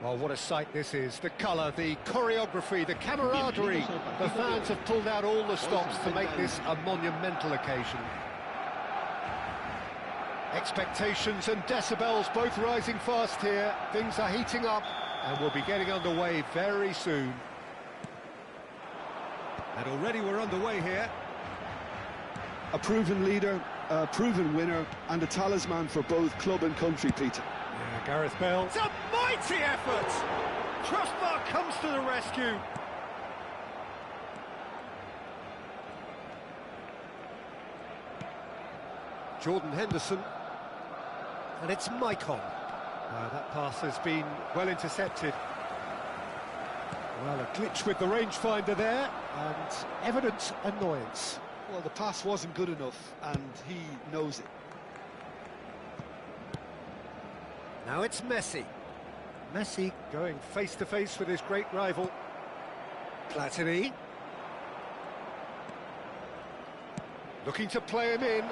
Well, what a sight this is. The colour, the choreography, the camaraderie. The fans have pulled out all the stops to make this a monumental occasion. Expectations and decibels both rising fast here. Things are heating up and we'll be getting underway very soon. And already we're underway here. A proven leader, a proven winner, and a talisman for both club and country, Peter. Yeah, Gareth Bale. It's a mighty effort! Crossbar comes to the rescue. Jordan Henderson. And it's Maicon. That pass has been well intercepted. Well, a glitch with the rangefinder there, and evident annoyance. Well, the pass wasn't good enough, and he knows it. Now it's Messi. Messi going face-to-face with his great rival. Platini. Looking to play him in.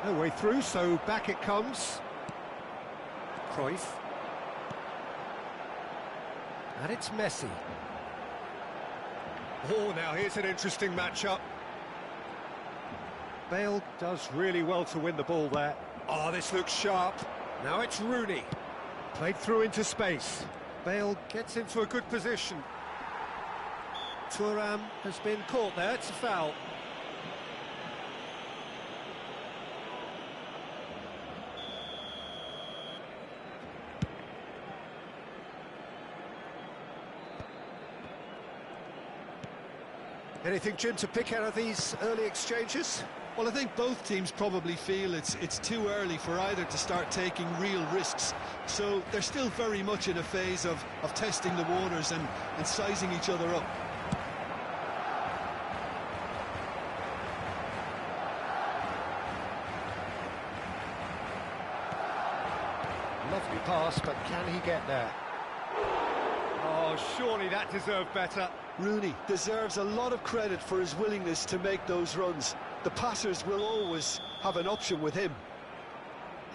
No way through, so back it comes. Cruyff. And it's Messi. Oh, now here's an interesting matchup. Bale does really well to win the ball there. Oh, this looks sharp. Now it's Rooney. Played through into space. Bale gets into a good position. Thuram has been caught there, it's a foul. Anything, Jim, to pick out of these early exchanges? Well, I think both teams probably feel it's too early for either to start taking real risks. So they're still very much in a phase of testing the waters and sizing each other up. Lovely pass, but can he get there? Oh, surely that deserved better. Rooney deserves a lot of credit for his willingness to make those runs. The passers will always have an option with him.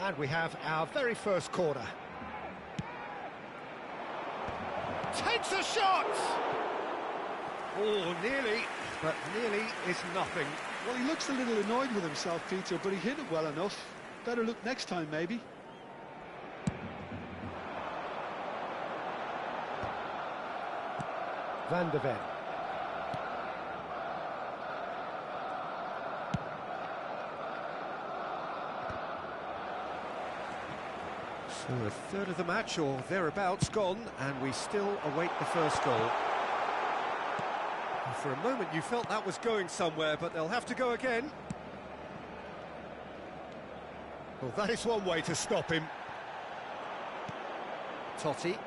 And we have our very first corner. Takes a shot! Oh, nearly, but nearly is nothing. Well, he looks a little annoyed with himself, Peter, but he hit it well enough. Better look next time, maybe. Van de Ven. So a third of the match or thereabouts gone, and we still await the first goal. And for a moment you felt that was going somewhere, but they'll have to go again. Well, that is one way to stop him. Totti.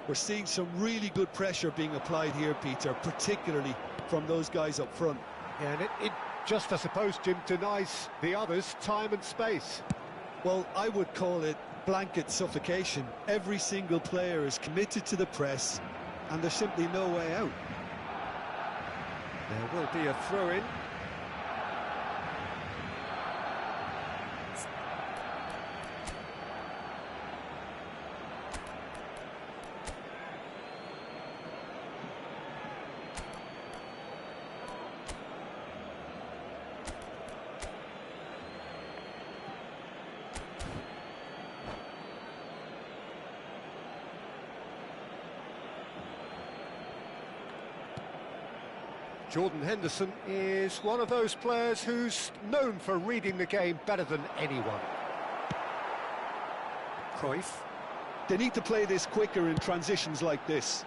We're seeing some really good pressure being applied here, Peter, particularly from those guys up front. Yeah, and it just, I suppose, Jim, denies the others time and space. Well, I would call it blanket suffocation. Every single player is committed to the press, and there's simply no way out. There will be a throw-in. Jordan Henderson is one of those players who's known for reading the game better than anyone. Cruyff. They need to play this quicker in transitions like this.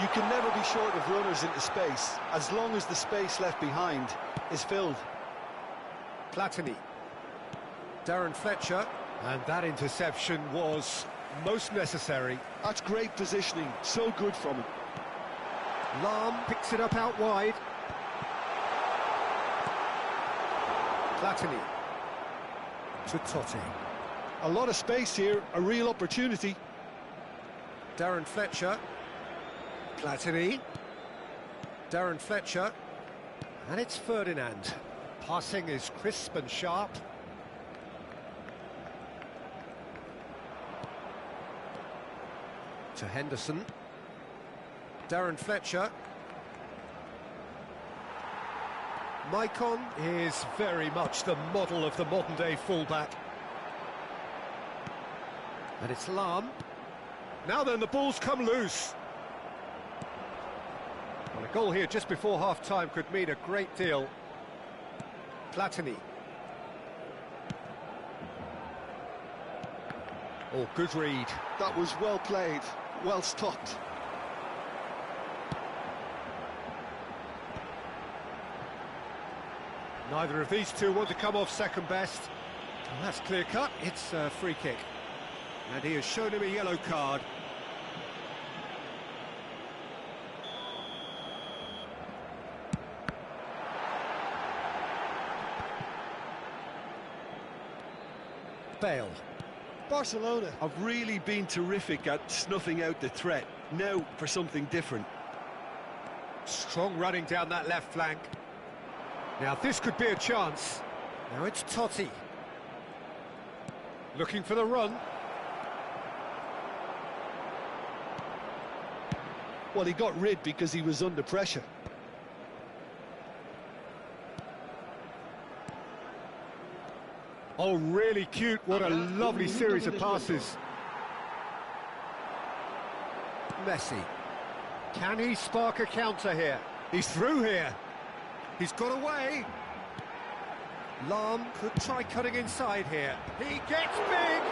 You can never be short of runners into space, as long as the space left behind is filled. Platini. Darren Fletcher. And that interception was most necessary. That's great positioning, so good from him. Lahm picks it up out wide. Platini to Totti. A lot of space here, a real opportunity. Darren Fletcher. Platini. Darren Fletcher. And it's Ferdinand. Passing is crisp and sharp. To Henderson. Darren Fletcher. Maicon is very much the model of the modern-day fullback. And it's Lahm. Now then, the ball's come loose. Well, a goal here just before half-time could mean a great deal. Platini. Oh, good read. That was well played, well stopped. Neither of these two want to come off second best. Well, that's clear-cut. It's a free kick. And he has shown him a yellow card. Bale. Barcelona have really been terrific at snuffing out the threat. Now for something different. Strong running down that left flank. Now this could be a chance. Now it's Totti. Looking for the run. Well, he got rid because he was under pressure. Oh, really cute. What a lovely series of passes. Messi. Can he spark a counter here? He's through here. He's got away. Lahm could try cutting inside here. He gets big.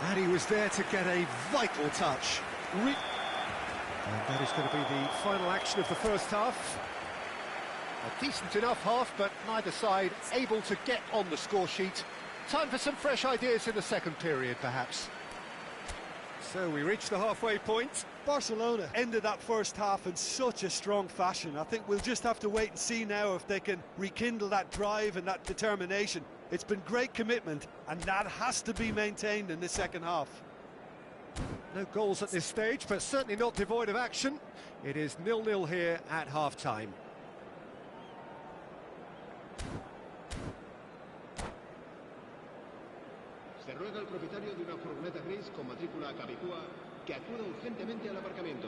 And he was there to get a vital touch. And that is going to be the final action of the first half. A decent enough half, but neither side able to get on the score sheet. Time for some fresh ideas in the second period, perhaps. So we reach the halfway point. Barcelona ended that first half in such a strong fashion. I think we'll just have to wait and see now if they can rekindle that drive and that determination. It's been great commitment, and that has to be maintained in the second half. No goals at this stage, but certainly not devoid of action. It is 0-0 here at half-time. Se ruega al propietario de una furgoneta gris con matrícula Capicúa que acuda urgentemente al aparcamiento.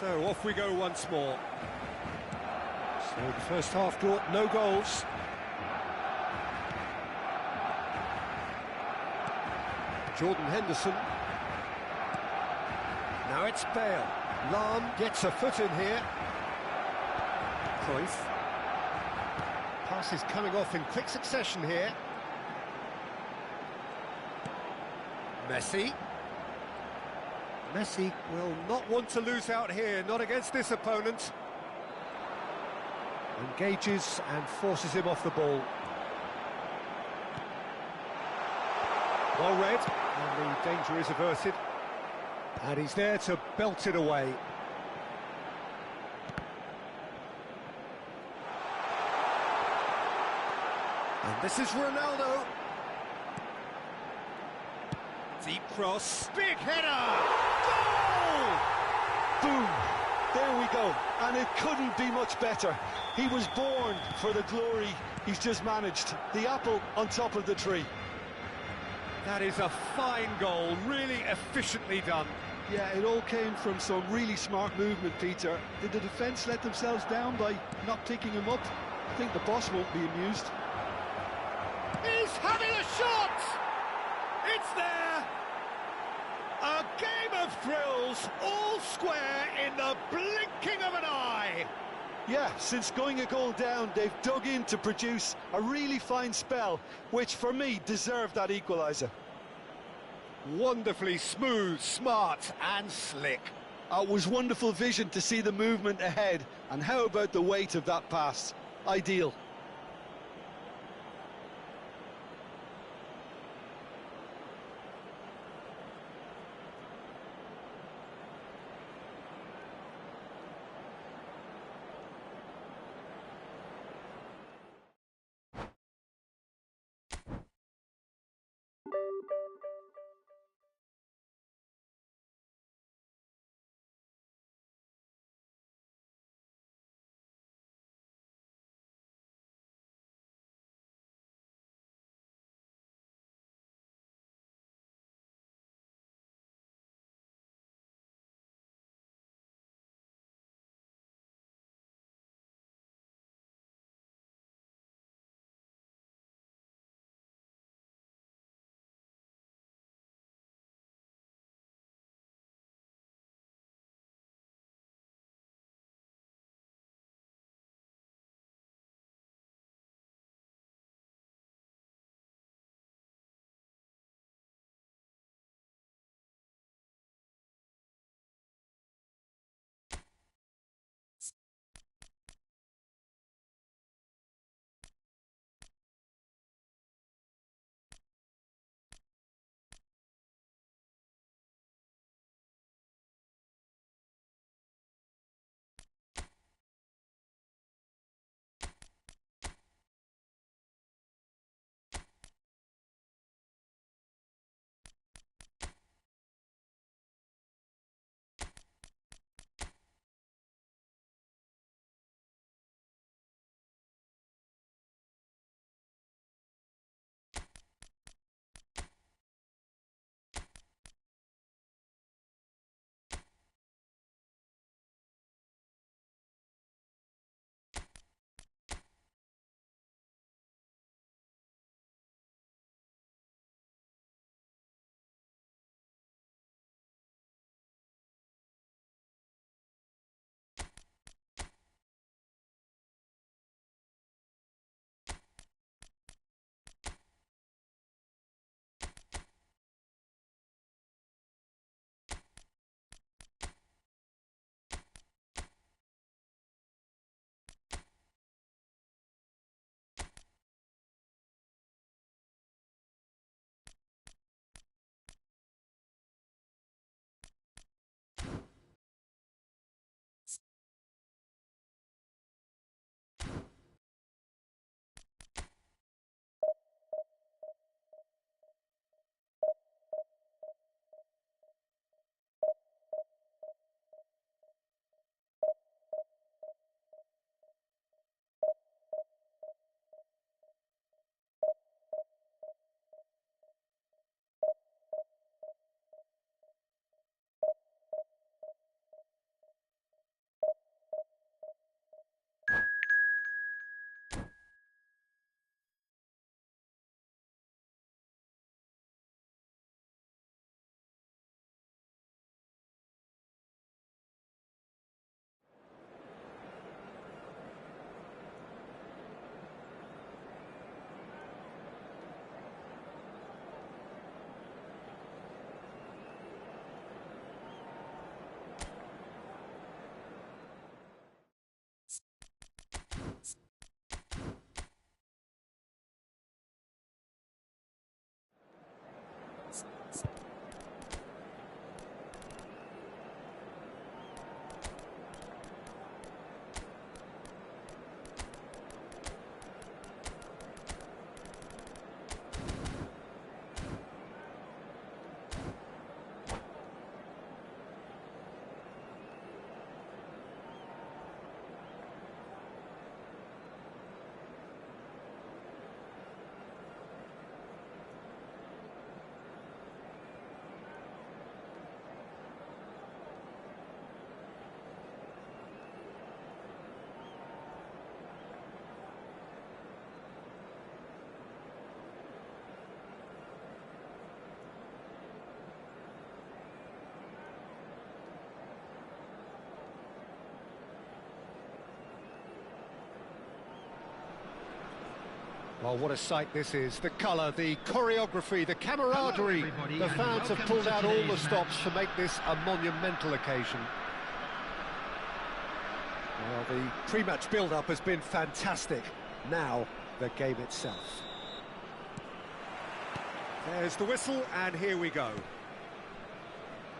So off we go once more. So the first half brought no goals. Jordan Henderson. Now it's Bale. Lahm gets a foot in here. Cruyff. Passes coming off in quick succession here. Messi. Messi will not want to lose out here, not against this opponent. Engages and forces him off the ball. Well read, and the danger is averted. And he's there to belt it away. And this is Ronaldo. Deep cross. Big header! Goal! Boom! There we go. And it couldn't be much better. He was born for the glory he's just managed. The apple on top of the tree. That is a fine goal, really efficiently done. Yeah, it all came from some really smart movement, Peter. Did the defence let themselves down by not picking him up? I think the boss won't be amused. He's having a shot! It's there! A game of thrills, all square in the blinking of an eye! Yeah, since going a goal down, they've dug in to produce a really fine spell, which for me deserved that equaliser. Wonderfully smooth, smart and slick. It was wonderful vision to see the movement ahead, and how about the weight of that pass? Ideal. Well, what a sight this is. The colour, the choreography, the camaraderie. The fans have pulled out all the stops to make this a monumental occasion. Well, the pre-match build-up has been fantastic. Now, the game itself. There's the whistle, and here we go.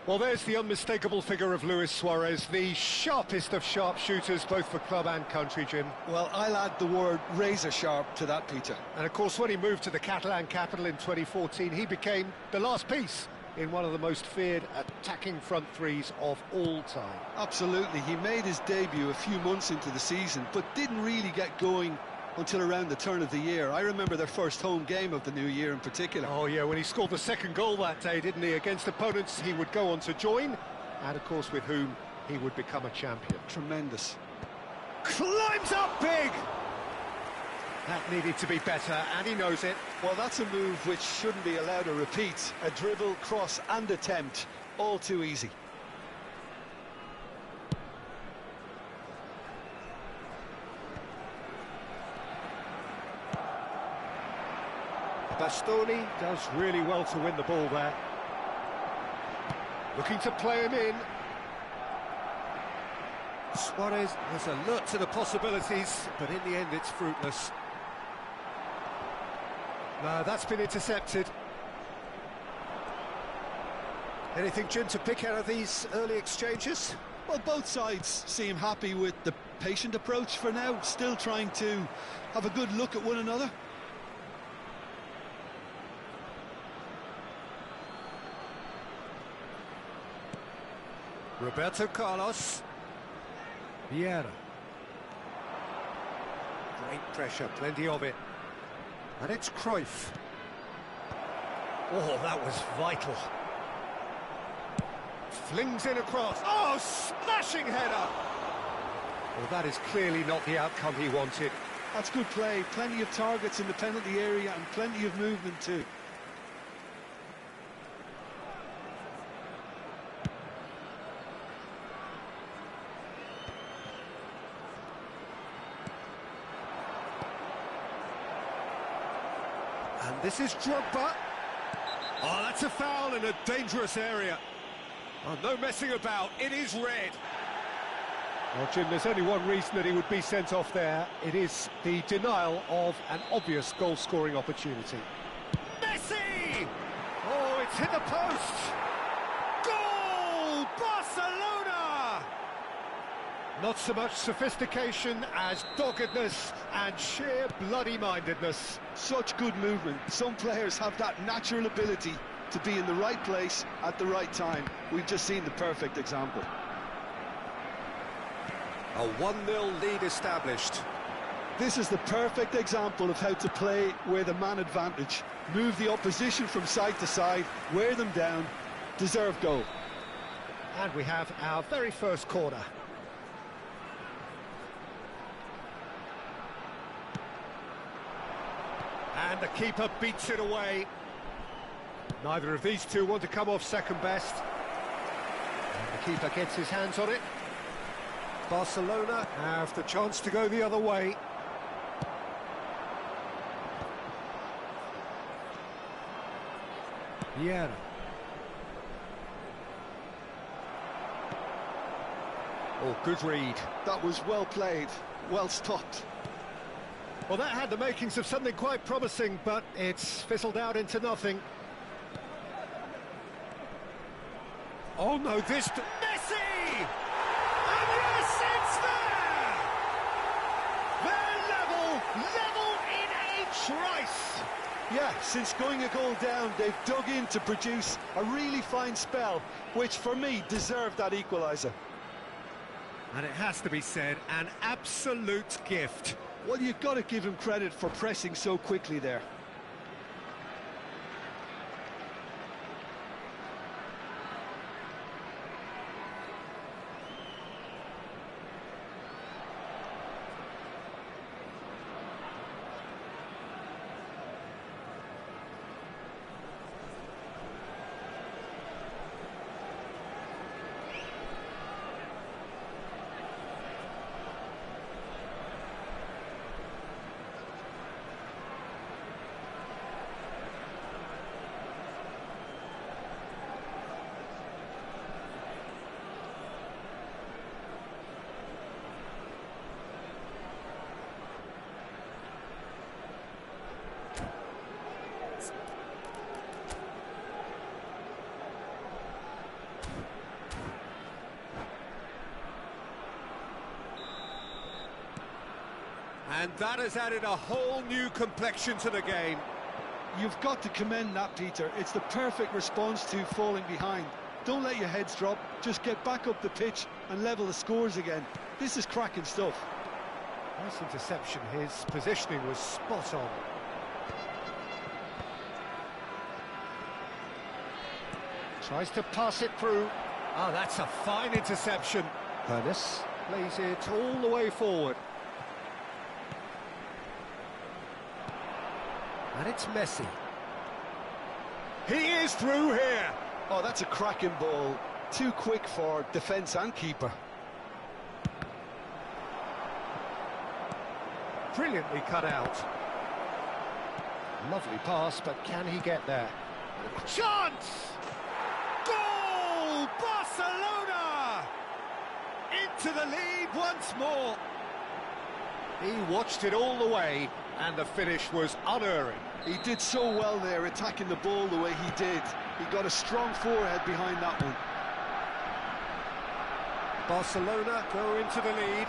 Well, there's the unmistakable figure of Luis Suarez, the sharpest of sharpshooters, both for club and country, Jim. Well, I'll add the word razor sharp to that, Peter. And of course, when he moved to the Catalan capital in 2014, he became the last piece in one of the most feared attacking front threes of all time. Absolutely. He made his debut a few months into the season, but didn't really get going until around the turn of the year. I remember their first home game of the new year in particular. Oh yeah, when he scored the second goal that day, didn't he? Against opponents he would go on to join, and of course with whom he would become a champion. Tremendous. Climbs up big! That needed to be better, and he knows it. Well, that's a move which shouldn't be allowed to repeat. A dribble, cross and attempt, all too easy. Bastoni does really well to win the ball there. Looking to play him in. Suarez is alert to the possibilities, but in the end it's fruitless. No, that's been intercepted. Anything, Jim, to pick out of these early exchanges? Well, both sides seem happy with the patient approach for now, still trying to have a good look at one another. Roberto Carlos. Vieira. Great pressure, plenty of it. And it's Cruyff. Oh, that was vital. Flings in across. Oh, smashing header! Well, that is clearly not the outcome he wanted. That's good play. Plenty of targets in the penalty area and plenty of movement too. And this is Drogba. Oh, that's a foul in a dangerous area. Oh, no messing about, it is red. Well, Jim, there's only one reason that he would be sent off there. It is the denial of an obvious goal-scoring opportunity. Messi! Oh, it's hit the post! Goal! Barcelona! Not so much sophistication as doggedness and sheer bloody-mindedness. Such good movement. Some players have that natural ability to be in the right place at the right time. We've just seen the perfect example. A 1-0 lead established. This is the perfect example of how to play with a man advantage. Move the opposition from side to side, wear them down, deserve goal. And we have our very first corner. And the keeper beats it away. Neither of these two want to come off second best. And the keeper gets his hands on it. Barcelona have the chance to go the other way. Vieira. Oh, good read. That was well played, well stopped. Well, that had the makings of something quite promising, but it's fizzled out into nothing. Oh no, Messi! And yes, it's there! They're level in a trice! Yeah, since going a goal down, they've dug in to produce a really fine spell, which for me deserved that equaliser. And it has to be said, an absolute gift. Well, you've got to give him credit for pressing so quickly there. And that has added a whole new complexion to the game. You've got to commend that, Peter. It's the perfect response to falling behind. Don't let your heads drop, just get back up the pitch and level the scores again. This is cracking stuff. Nice interception, his positioning was spot on. Tries to pass it through. Ah, that's a fine interception. Pernis plays it all the way forward. And it's Messi. He is through here. Oh, that's a cracking ball. Too quick for defence and keeper. Brilliantly cut out. Lovely pass, but can he get there? Chance! Goal! Barcelona! Into the lead once more. He watched it all the way, and the finish was unerring. He did so well there, attacking the ball the way he did. He got a strong forehead behind that one. Barcelona go into the lead.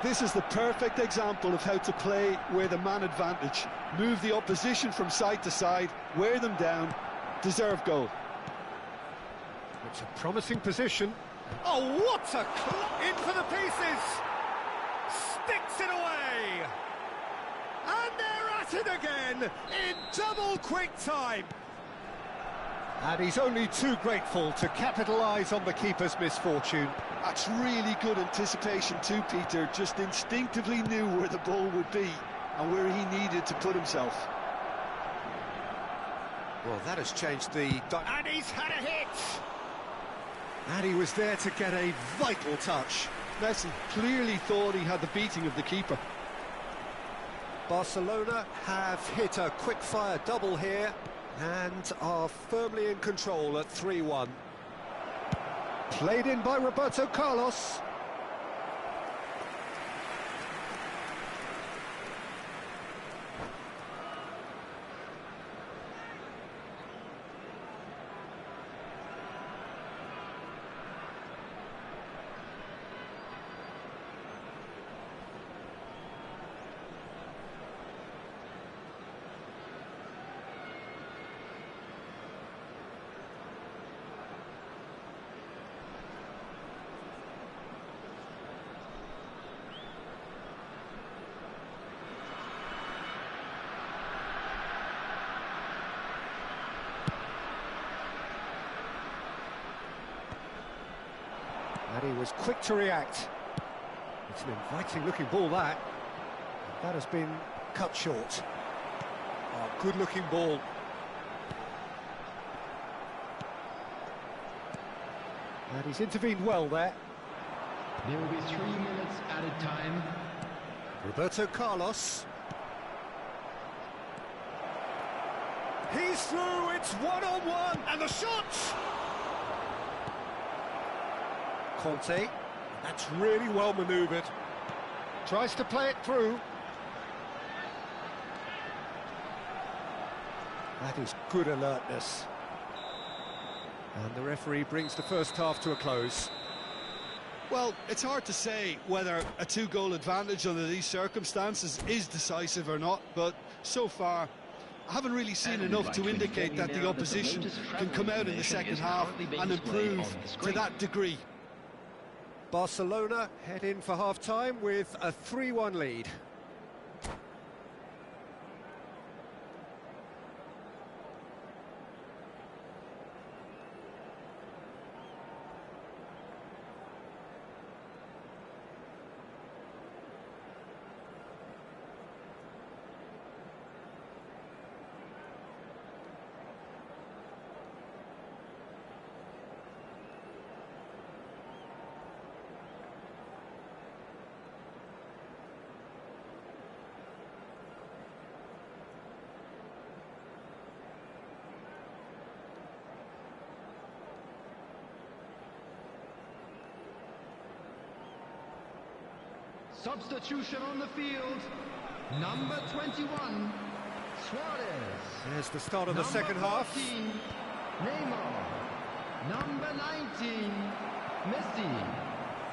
This is the perfect example of how to play with a man advantage. Move the opposition from side to side, wear them down, deserve goal. It's a promising position. Oh, what a in for the pieces! Sticks it away! And they're at it again in double quick time. And he's only too grateful to capitalise on the keeper's misfortune. That's really good anticipation too, Peter. Just instinctively knew where the ball would be and where he needed to put himself. Well, that has changed the... And he's had a hit! And he was there to get a vital touch. Messi clearly thought he had the beating of the keeper. Barcelona have hit a quick-fire double here and are firmly in control at 3-1. Played in by Roberto Carlos. And he was quick to react. It's an inviting-looking ball, that. That has been cut short. Oh, good-looking ball. And he's intervened well there. There will be 3 minutes added time. Roberto Carlos. He's through, it's one-on-one, and the shot! Conte, that's really well manoeuvred. Tries to play it through. That is good alertness. And the referee brings the first half to a close. Well, it's hard to say whether a two-goal advantage under these circumstances is decisive or not, but so far I haven't really seen enough to indicate that the opposition can come out in the second half and improve to that degree. Barcelona head in for half-time with a 3-1 lead. Substitution on the field. Number 21, Suarez. There's the start of the second half. 14, Neymar. Number 19, Messi.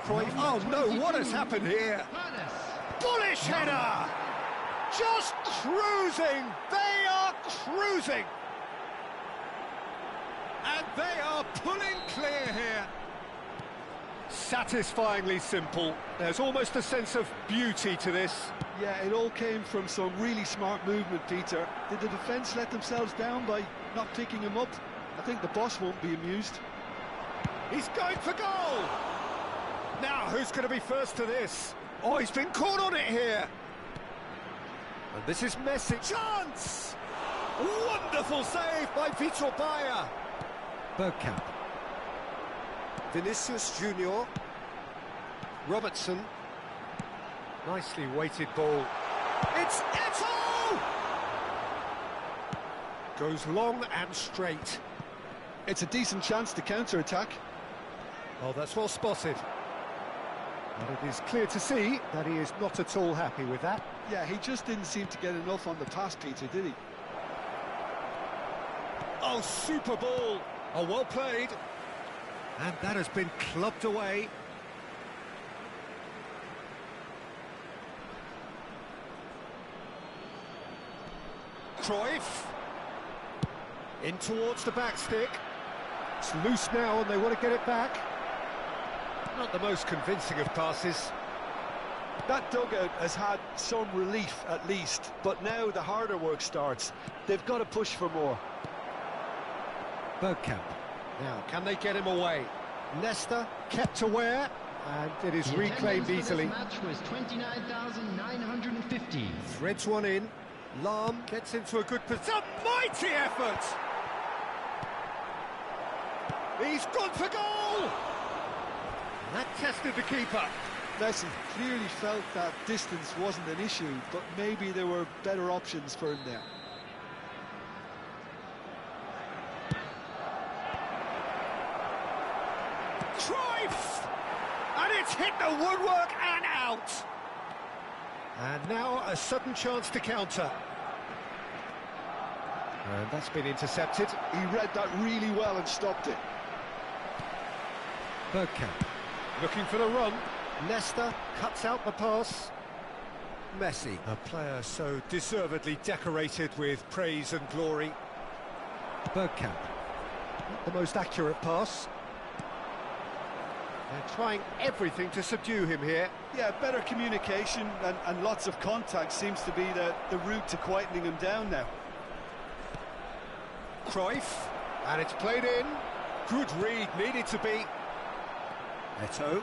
Cruyff. Oh no, what has happened here? Paredes. Bullish header! Just cruising! They are cruising! And they are pulling clear here. Satisfyingly simple. There's almost a sense of beauty to this. Yeah, it all came from some really smart movement, Peter. Did the defence let themselves down by not picking him up? I think the boss won't be amused. He's going for goal! Now, who's going to be first to this? Oh, he's been caught on it here. And this is Messi. Chance! Wonderful save by Vitor Bayer. Bergkamp. Vinicius Junior. Robertson. Nicely weighted ball. It's Eto'o! Goes long and straight. It's a decent chance to counter-attack. Oh, that's well spotted. And it is clear to see that he is not at all happy with that. Yeah, he just didn't seem to get enough on the pass, Peter, did he? Oh, super ball. Oh, well played. And that has been clubbed away. Cruyff. In towards the back stick. It's loose now and they want to get it back. Not the most convincing of passes. That dugout has had some relief at least, but now the harder work starts. They've got to push for more. Bergkamp. Now, can they get him away? Nesta kept aware, and it is reclaimed easily. The match was 29,950. Threads one in. Lahm gets into a good position. A mighty effort! He's gone for goal! That tested the keeper. Messi clearly felt that distance wasn't an issue, but maybe there were better options for him there. Cruyff! And it's hit the woodwork and out! And now a sudden chance to counter. And that's been intercepted. He read that really well and stopped it. Bergkamp looking for the run. Nesta cuts out the pass. Messi, a player so deservedly decorated with praise and glory. Bergkamp, not the most accurate pass. They're trying everything to subdue him here. Yeah, better communication and lots of contact seems to be the route to quietening him down now. Cruyff, and it's played in. Good read, needed to be. Eto'o.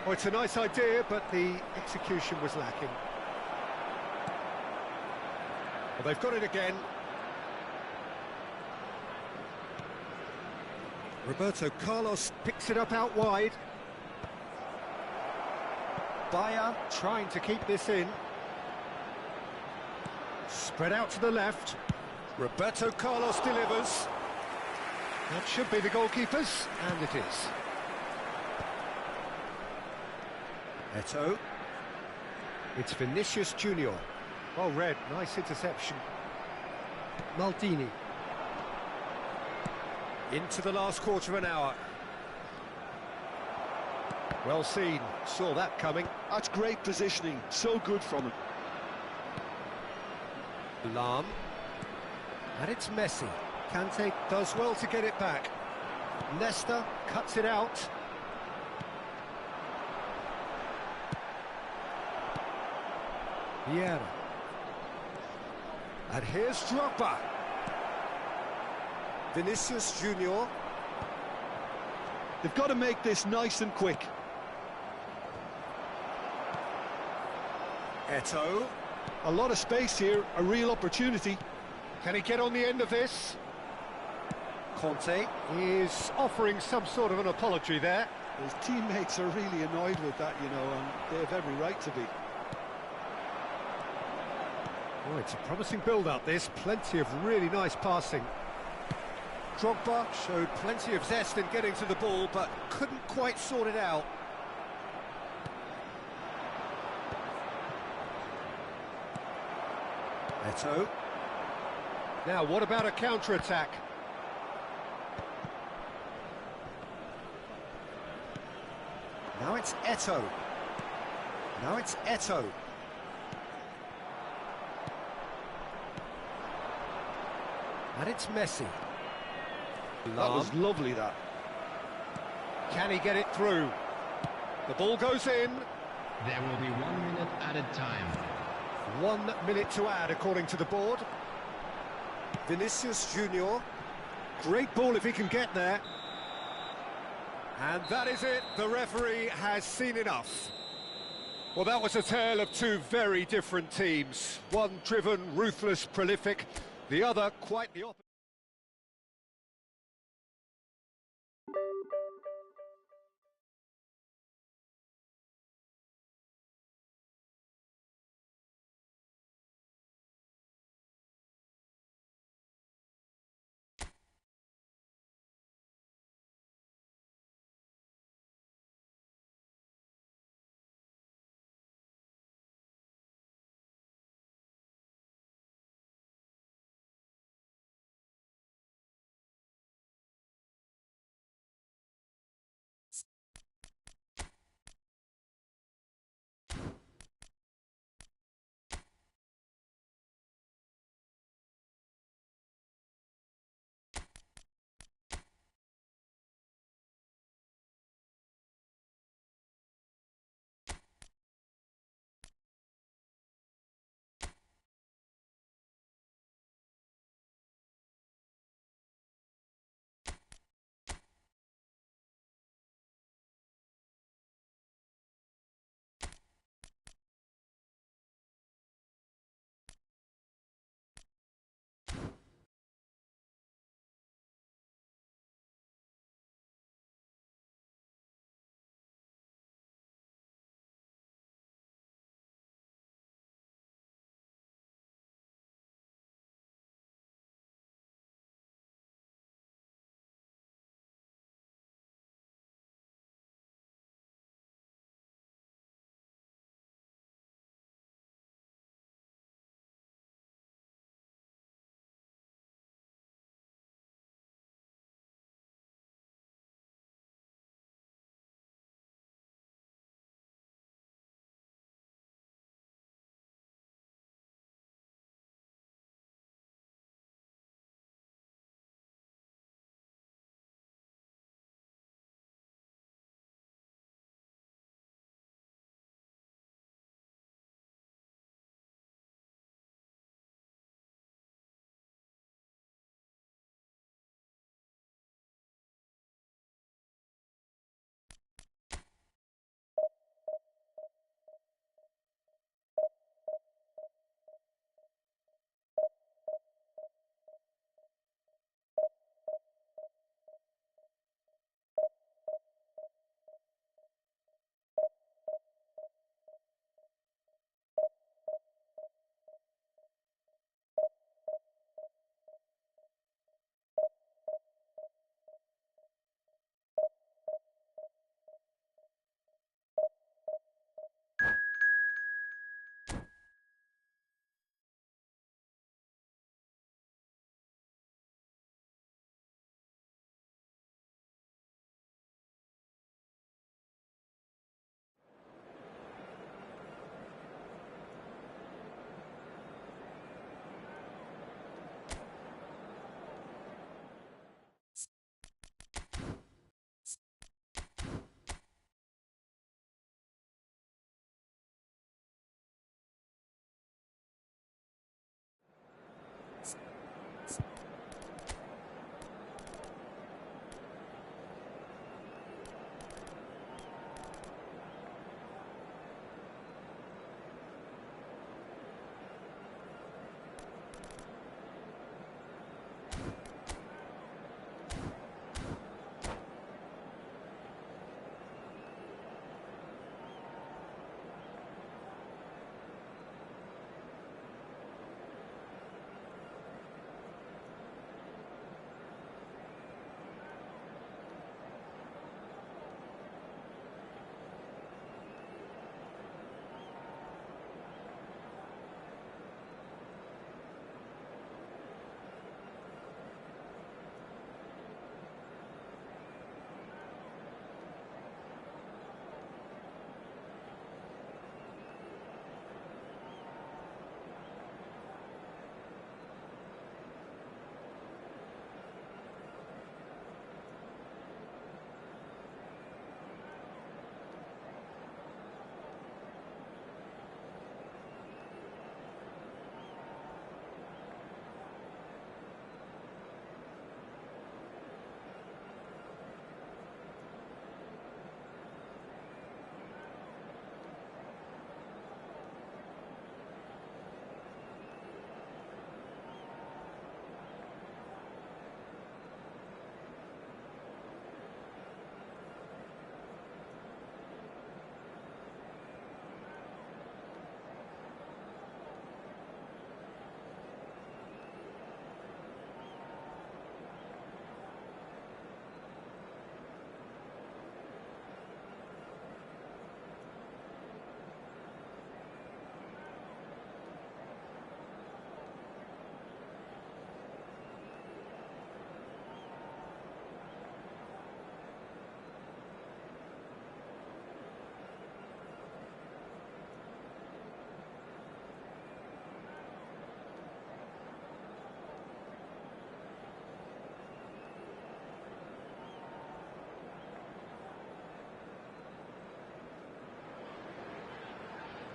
Oh, it's a nice idea, but the execution was lacking. Well, they've got it again. Roberto Carlos picks it up out wide. Bayer trying to keep this in. Spread out to the left. Roberto Carlos delivers. That should be the goalkeepers, and it is. Eto'o. It's Vinicius Junior. Well read, nice interception. Maldini. Into the last quarter of an hour. Well seen, saw that coming. That's great positioning, so good from him. Lahm. And it's Messi. Kante does well to get it back. Nesta cuts it out. Vieira. And here's Drogba. Vinicius Junior. They've got to make this nice and quick. Eto'o. A lot of space here, a real opportunity. Can he get on the end of this? Conte is offering some sort of an apology there. His teammates are really annoyed with that, you know, and they have every right to be. Oh, it's a promising build-up, this. Plenty of really nice passing. Drogba showed plenty of zest in getting to the ball, but couldn't quite sort it out. Eto'o. Now, what about a counter-attack? Now it's Eto'o. Now it's Eto'o. And it's Messi. That was lovely, that. Can he get it through? The ball goes in. There will be 1 minute added time. 1 minute to add, according to the board. Vinicius Junior. Great ball if he can get there. And that is it. The referee has seen enough. Well, that was a tale of two very different teams. One driven, ruthless, prolific. The other quite the opposite.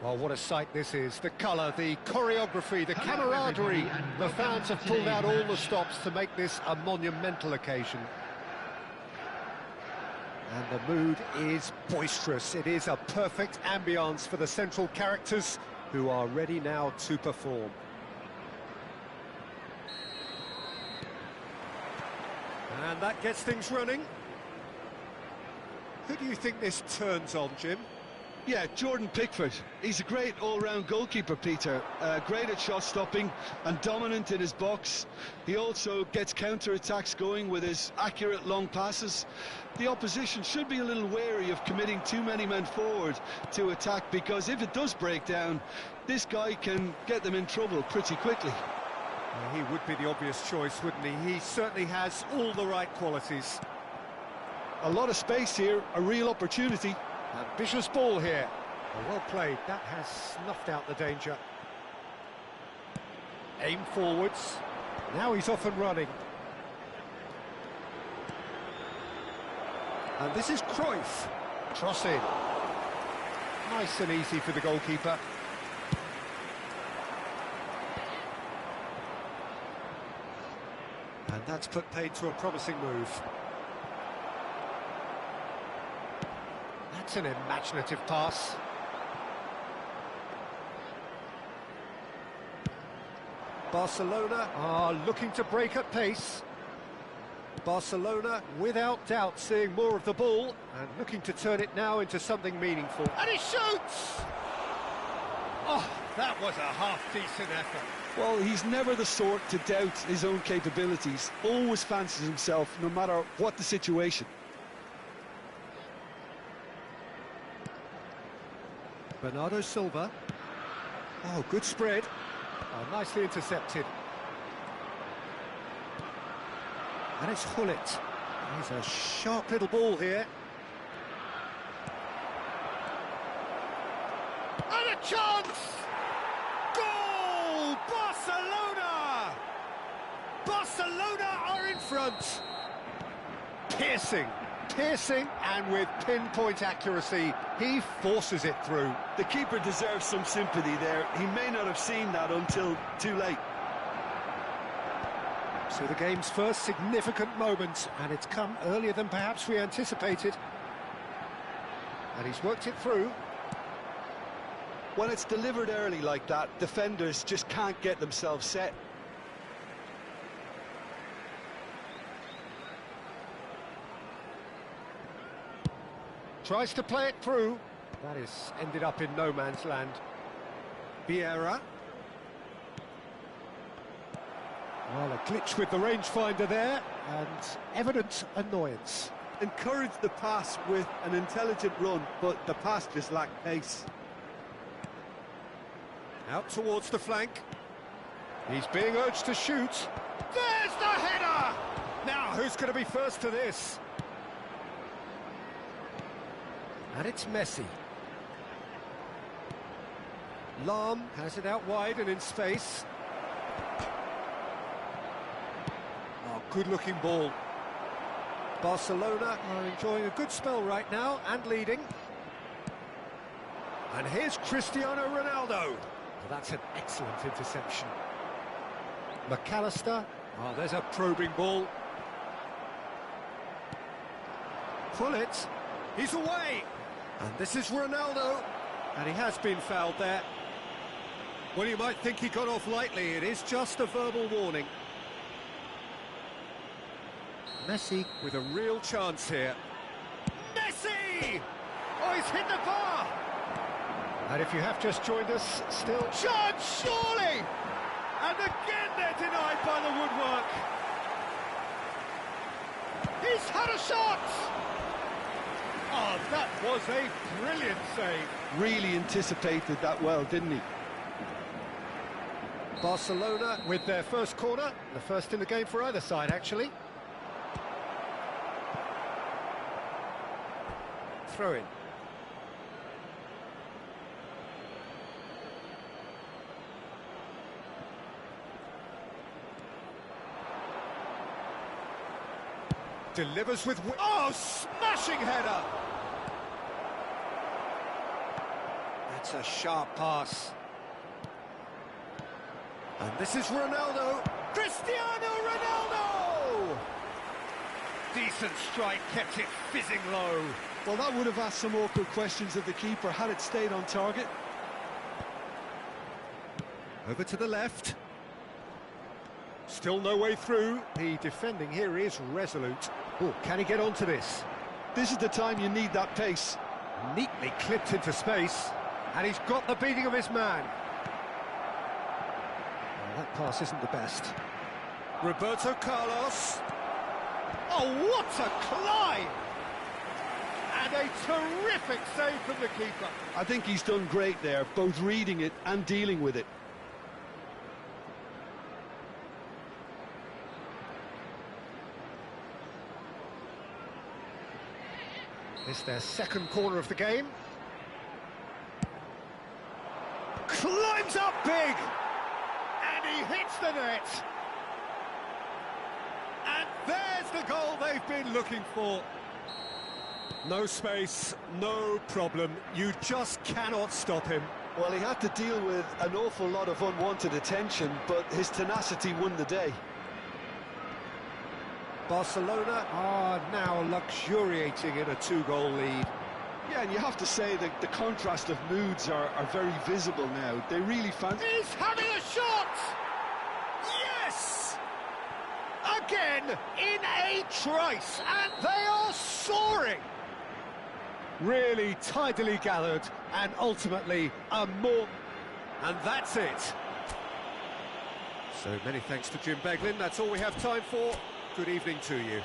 Well, what a sight this is. The colour, the choreography, the camaraderie. The fans have pulled out all the stops to make this a monumental occasion. And the mood is boisterous. It is a perfect ambience for the central characters who are ready now to perform. And that gets things running. Who do you think this turns on, Jim? Yeah, Jordan Pickford. He's a great all-round goalkeeper, Peter. Great at shot stopping and dominant in his box. He also gets counter-attacks going with his accurate long passes. The opposition should be a little wary of committing too many men forward to attack, because if it does break down, this guy can get them in trouble pretty quickly. He would be the obvious choice, wouldn't he? He certainly has all the right qualities. A lot of space here, a real opportunity. Ambitious ball here. Well played. That has snuffed out the danger. Aim forwards. Now he's off and running. And this is Cruyff. Cross in. Nice and easy for the goalkeeper. And that's put paid to a promising move. That's an imaginative pass. Barcelona are looking to break at pace. Barcelona, without doubt, seeing more of the ball and looking to turn it now into something meaningful. And he shoots! Oh, that was a half-decent effort. Well, he's never the sort to doubt his own capabilities. Always fancies himself, no matter what the situation. Bernardo Silva. Oh, good spread. Oh, nicely intercepted. And it's Hullet. He's a sharp little ball here. And a chance! Goal! Barcelona! Barcelona are in front. Piercing, and with pinpoint accuracy, he forces it through. The keeper deserves some sympathy there. He may not have seen that until too late. So the game's first significant moment, and it's come earlier than perhaps we anticipated. And he's worked it through. When it's delivered early like that, defenders just can't get themselves set. Tries to play it through. That is ended up in no man's land. Vieira. Well, a glitch with the rangefinder there, and evident annoyance. Encouraged the pass with an intelligent run, but the pass just lacked pace. Out towards the flank. He's being urged to shoot. There's the header! Now, who's going to be first to this? And it's Messi. Lahm has it out wide and in space. Oh, good-looking ball. Barcelona are enjoying a good spell right now and leading. And here's Cristiano Ronaldo. Well, that's an excellent interception. McAllister. Oh, there's a probing ball. Pull it. He's away. And this is Ronaldo. And he has been fouled there. Well, you might think he got off lightly. It is just a verbal warning. Messi with a real chance here. Messi! Oh, he's hit the bar! And if you have just joined us, still... Chance, surely! And again they're denied by the woodwork. He's had a shot! Oh, that was a brilliant save. Really anticipated that well, didn't he? Barcelona with their first corner. The first in the game for either side, actually. Throw in. Delivers with... Oh, smashing header! That's a sharp pass. And this is Ronaldo. Cristiano Ronaldo! Decent strike, kept it fizzing low. Well, that would have asked some awkward questions of the keeper had it stayed on target. Over to the left. Still no way through. The defending here is resolute. Oh, can he get onto this? This is the time you need that pace. Neatly clipped into space. And he's got the beating of his man. Well, that pass isn't the best. Roberto Carlos. Oh, what a climb! And a terrific save from the keeper. I think he's done great there, both reading it and dealing with it. It's their second corner of the game. Climbs up big! And he hits the net! And there's the goal they've been looking for. No space, no problem. You just cannot stop him. Well, he had to deal with an awful lot of unwanted attention, but his tenacity won the day. Barcelona are now luxuriating in a two-goal lead. Yeah, and you have to say that the contrast of moods are very visible now. They really fancy... He's having a shot! Yes! Again, in a trice, and they are soaring! Really tidily gathered, and ultimately a more... And that's it. So many thanks to Jim Beglin. That's all we have time for. Good evening to you.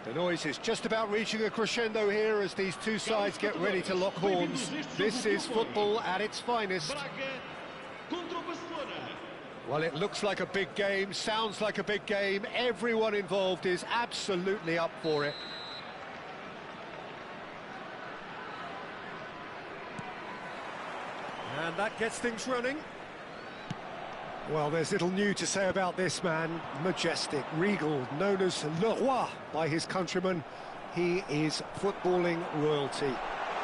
The noise is just about reaching a crescendo here as these two sides get ready to lock horns. This is football at its finest. Well, it looks like a big game, sounds like a big game. Everyone involved is absolutely up for it. And that gets things running. Well, there's little new to say about this man. Majestic, regal, known as Le Roi by his countrymen. He is footballing royalty.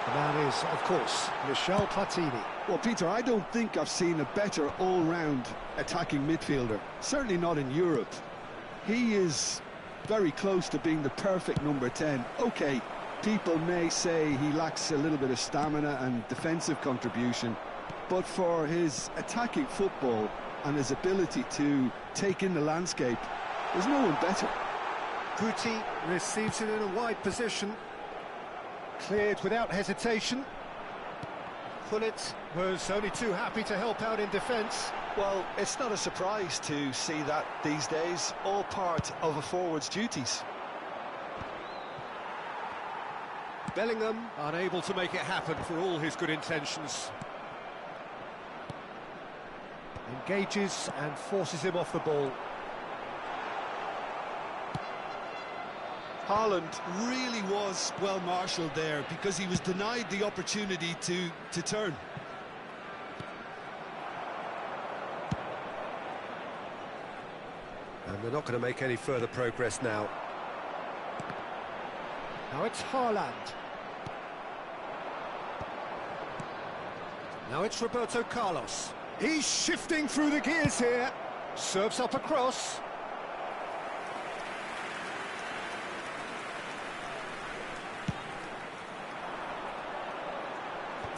The man is, of course, Michel Platini. Well, Peter, I don't think I've seen a better all-round attacking midfielder. Certainly not in Europe. He is very close to being the perfect number 10. Okay, people may say he lacks a little bit of stamina and defensive contribution, but for his attacking football and his ability to take in the landscape, there's no one better. Guti receives it in a wide position. Cleared without hesitation. Gullit was only too happy to help out in defence. Well, it's not a surprise to see that these days, all part of a forward's duties. Bellingham unable to make it happen for all his good intentions. Engages and forces him off the ball. Haaland really was well marshalled there because he was denied the opportunity to turn. And they're not going to make any further progress now. Now it's Haaland. Now it's Roberto Carlos. He's shifting through the gears here. Serves up a cross.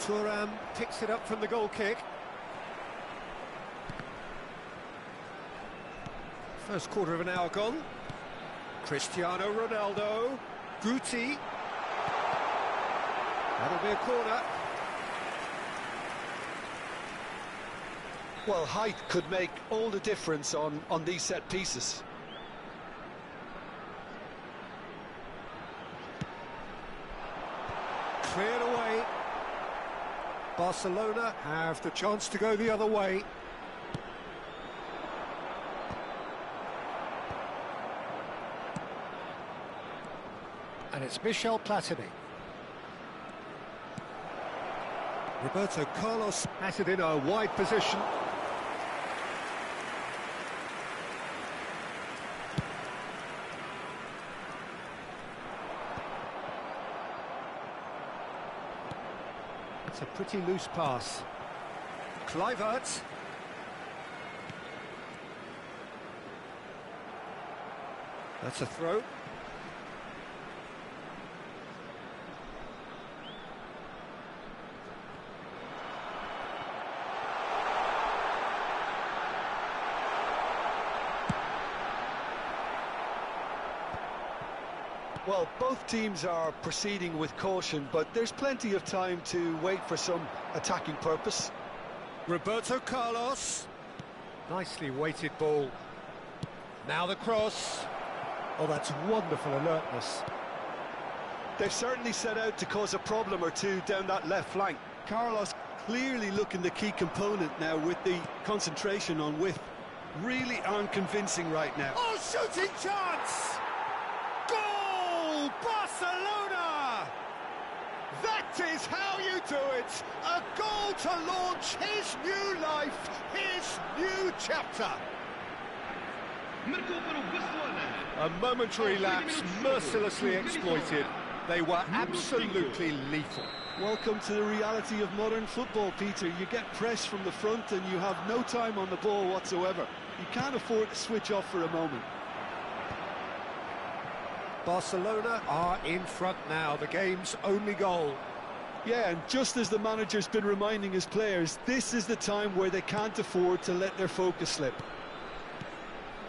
Thuram picks it up from the goal kick. First quarter of an hour gone. Cristiano Ronaldo. Guti. That'll be a corner. Well, height could make all the difference on these set pieces. Cleared away. Barcelona have the chance to go the other way. And it's Michel Platini. Roberto Carlos has it in a wide position. It's a pretty loose pass. Kluivert. That's a throw. Well, both teams are proceeding with caution, but there's plenty of time to wait for some attacking purpose. Roberto Carlos. Nicely weighted ball. Now the cross. Oh, that's wonderful alertness. They've certainly set out to cause a problem or two down that left flank. Carlos clearly looking the key component now with the concentration on width. Really unconvincing right now. Oh, shooting chance! Goal! Barcelona! That is how you do it! A goal to launch his new life, his new chapter. A momentary lapse mercilessly exploited. They were absolutely lethal. Welcome to the reality of modern football, Peter. You get pressed from the front and you have no time on the ball whatsoever. You can't afford to switch off for a moment. Barcelona are in front now, the game's only goal. Yeah, and just as the manager's been reminding his players, this is the time where they can't afford to let their focus slip.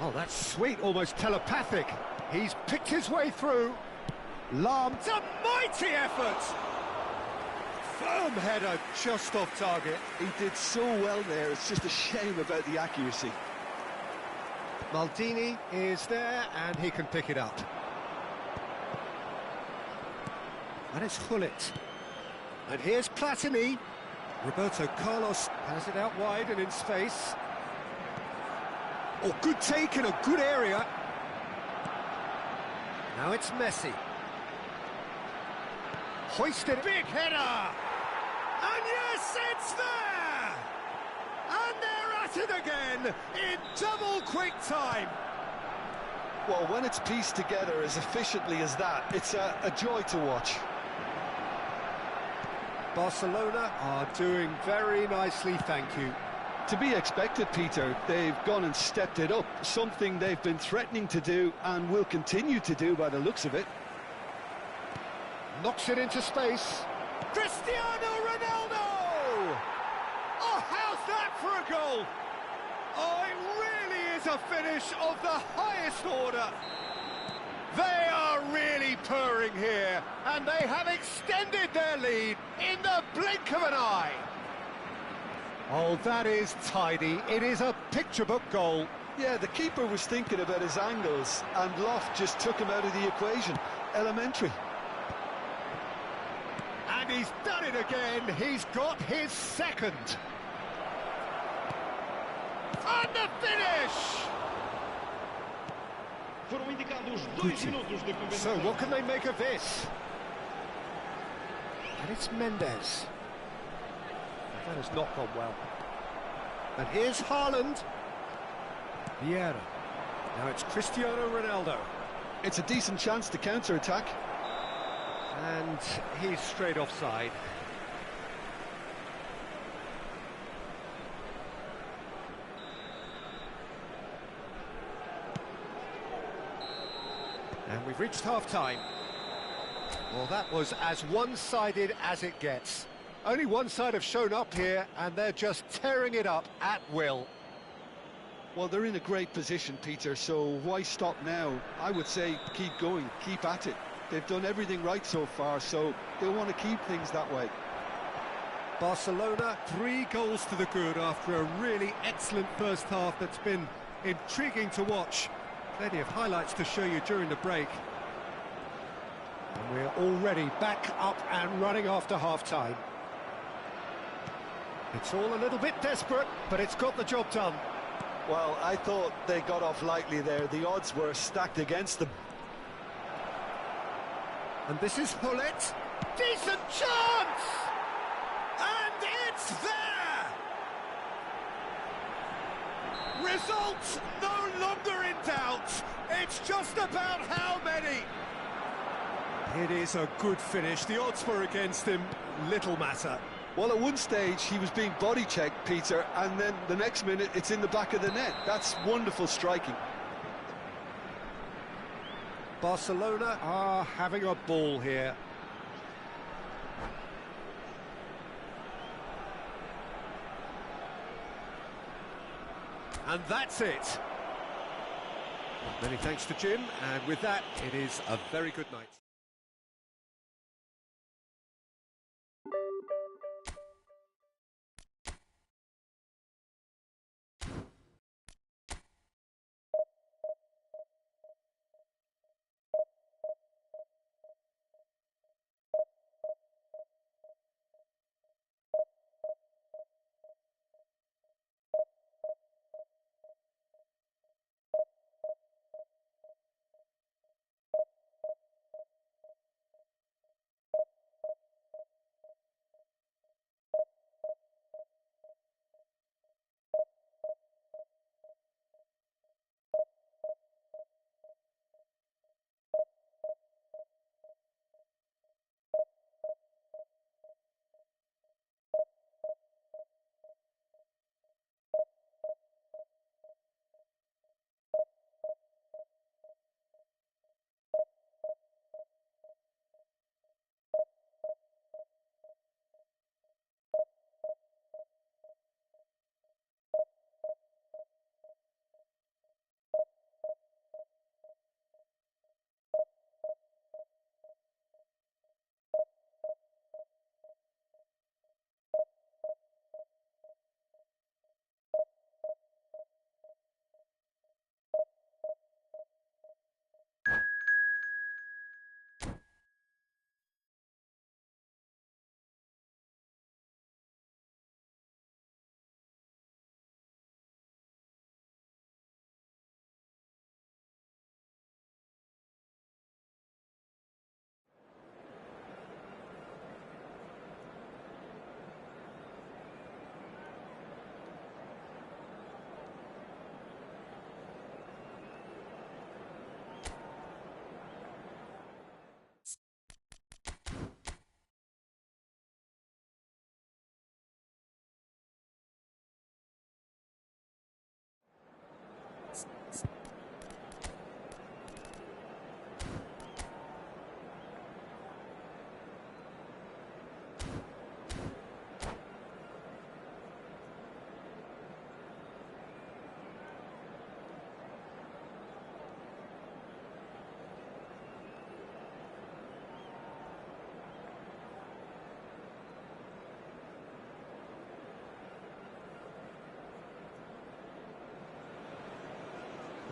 Oh, that's sweet, almost telepathic. He's picked his way through. Lahm, it's a mighty effort! Firm header, just off target. He did so well there, it's just a shame about the accuracy. Maldini is there, and he can pick it up. And it's Gullit. And here's Platini. Roberto Carlos has it out wide and in space. Oh, good take in a good area. Now it's Messi. Hoisted, big header! And yes, it's there! And they're at it again, in double quick time. Well, when it's pieced together as efficiently as that, it's a joy to watch. Barcelona are doing very nicely, thank you. To be expected, Peter. They've gone and stepped it up, something they've been threatening to do and will continue to do by the looks of it. Knocks it into space. Cristiano Ronaldo! Oh, how's that for a goal? Oh, it really is a finish of the highest order. They are really purring here, and they have extended their lead in the blink of an eye. Oh, that is tidy. It is a picture-book goal. Yeah, the keeper was thinking about his angles, and Loft just took him out of the equation. Elementary. And he's done it again. He's got his second. And the finish! Foram indicados 2 minutos de So compensação. what can they make of this? And it's Mendes. That has not gone well. And here's Haaland. Vieira. Now it's Cristiano Ronaldo. It's a decent chance to counter-attack. And he's straight offside. And we've reached half-time. Well, that was as one-sided as it gets. Only one side have shown up here, and they're just tearing it up at will. Well, they're in a great position, Peter, so why stop now? I would say keep going, keep at it. They've done everything right so far, so they'll want to keep things that way. Barcelona, 3 goals to the good after a really excellent first half that's been intriguing to watch. Plenty of highlights to show you during the break. And we're already back up and running after half-time. It's all a little bit desperate, but it's got the job done. Well, I thought they got off lightly there. The odds were stacked against them. And this is Hullet. Decent chance! And it's there! Results no longer in doubt. It's just about how many. It is a good finish. The odds were against him. Little matter. Well, at one stage, he was being body-checked, Peter, and then the next minute, it's in the back of the net. That's wonderful striking. Barcelona are having a ball here. And that's it. Many thanks to Jim, and with that, it is a very good night.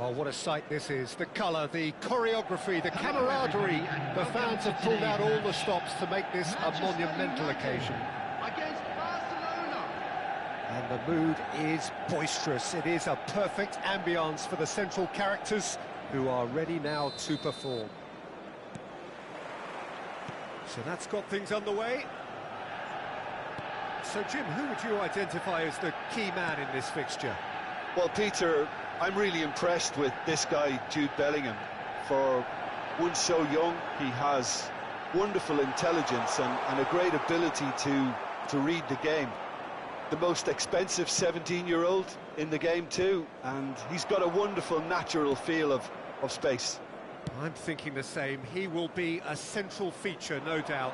Well, what a sight this is. The colour, the choreography, the camaraderie. The fans have pulled out all the stops to make this a monumental occasion. Against Barcelona. And the mood is boisterous. It is a perfect ambience for the central characters who are ready now to perform. So that's got things underway. So, Jim, who would you identify as the key man in this fixture? Well, Peter, I'm really impressed with this guy, Jude Bellingham. For one so young, he has wonderful intelligence and a great ability to read the game. The most expensive 17-year-old in the game too, and he's got a wonderful natural feel of space. I'm thinking the same. He will be a central feature, no doubt.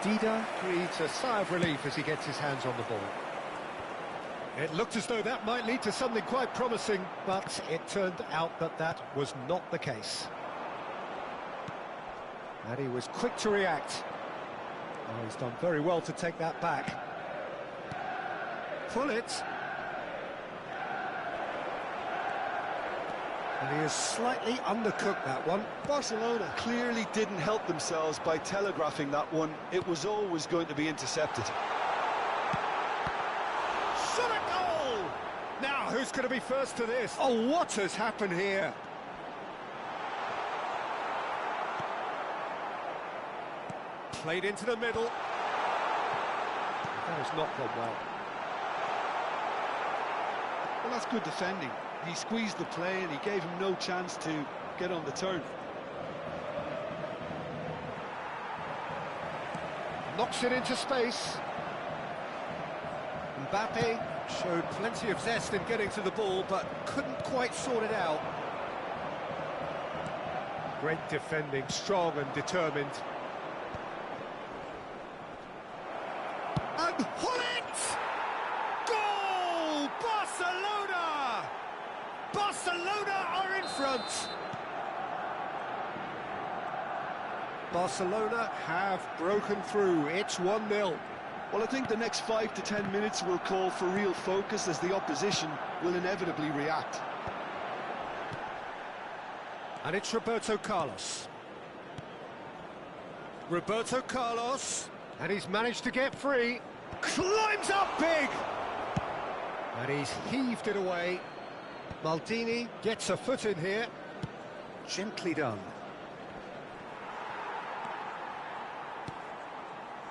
Dida breathes a sigh of relief as he gets his hands on the ball. It looked as though that might lead to something quite promising, but it turned out that that was not the case. And he was quick to react. Oh, he's done very well to take that back. Pull it. And he has slightly undercooked that one. Barcelona clearly didn't help themselves by telegraphing that one. It was always going to be intercepted. Shot a goal! Now, who's going to be first to this? Oh, what has happened here? Played into the middle. That has not gone well. Well, that's good defending. He squeezed the play and he gave him no chance to get on the turn. Knocks it into space. Mbappe showed plenty of zest in getting to the ball, but couldn't quite sort it out. Great defending, strong and determined. And Hullet! Goal! Barcelona! Barcelona are in front! Barcelona have broken through. It's 1-0. Well, I think the next 5 to 10 minutes will call for real focus as the opposition will inevitably react. And it's Roberto Carlos. Roberto Carlos, and he's managed to get free. Climbs up big! And he's heaved it away. Maldini gets a foot in here. Gently done.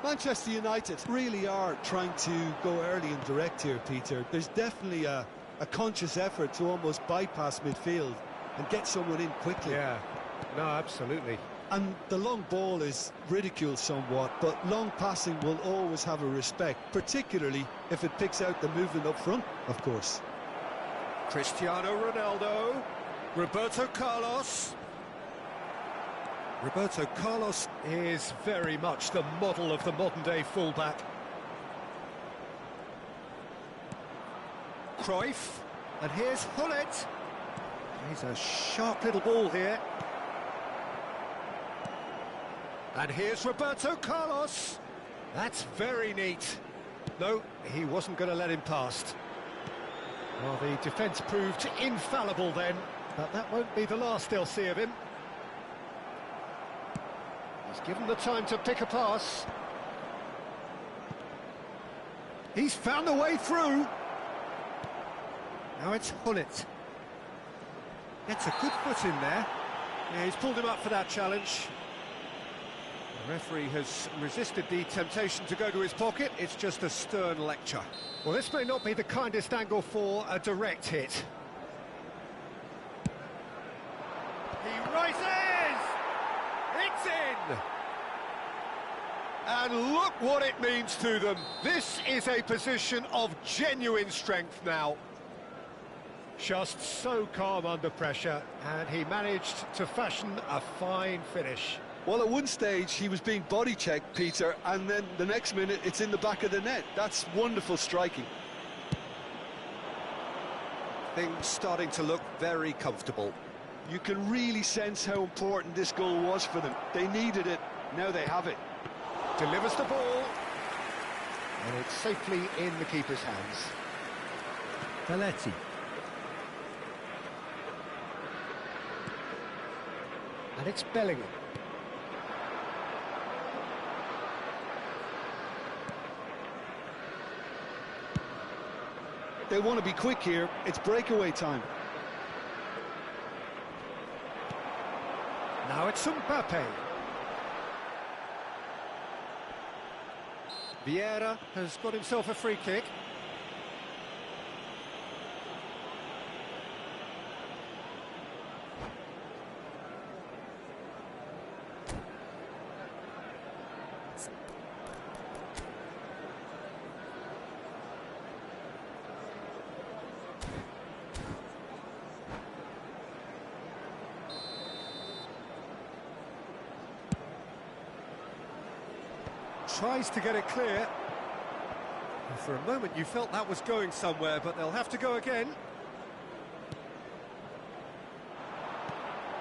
Manchester United really are trying to go early and direct here, Peter. There's definitely a conscious effort to almost bypass midfield and get someone in quickly. Yeah, no, absolutely. And the long ball is ridiculed somewhat, but long passing will always have a respect, particularly if it picks out the movement up front, of course. Cristiano Ronaldo, Roberto Carlos. Roberto Carlos is very much the model of the modern-day fullback. Cruyff, and here's Hullet. He's a sharp little ball here. And here's Roberto Carlos. That's very neat. No, he wasn't going to let him past. Well, the defence proved infallible then, but that won't be the last they'll see of him. He's given the time to pick a pass. He's found a way through. Now it's Hullet. Gets a good foot in there. Yeah, he's pulled him up for that challenge. The referee has resisted the temptation to go to his pocket. It's just a stern lecture. Well, this may not be the kindest angle for a direct hit. He rises! It's in! And look what it means to them. This is a position of genuine strength now. Just so calm under pressure, and he managed to fashion a fine finish. Well, at one stage he was being body checked, Peter, and then the next minute it's in the back of the net. That's wonderful striking. Things starting to look very comfortable. You can really sense how important this goal was for them. They needed it, now they have it. Delivers the ball, and it's safely in the keeper's hands. Belletti. And it's Bellingham. They want to be quick here. It's breakaway time. Now it's Mbappe. Vieira has got himself a free kick. Tries to get it clear. And for a moment you felt that was going somewhere, but they'll have to go again.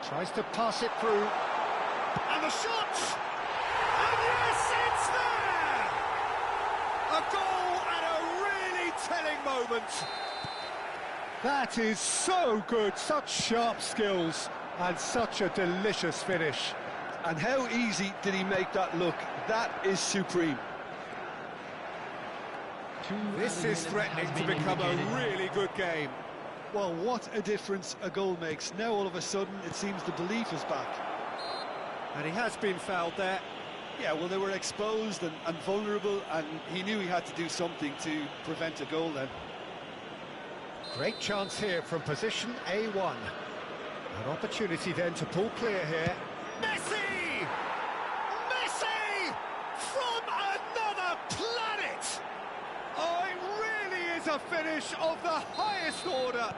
Tries to pass it through. And the shot! And yes, it's there! A goal at a really telling moment. That is so good, such sharp skills and such a delicious finish. And how easy did he make that look? That is supreme. This is threatening to become a really good game. Well, what a difference a goal makes. Now all of a sudden it seems the belief is back. And he has been fouled there. Yeah, well, they were exposed and vulnerable, and he knew he had to do something to prevent a goal then. Great chance here from position A1. An opportunity then to pull clear here. Messi! Messi! From another planet! Oh, it really is a finish of the highest order.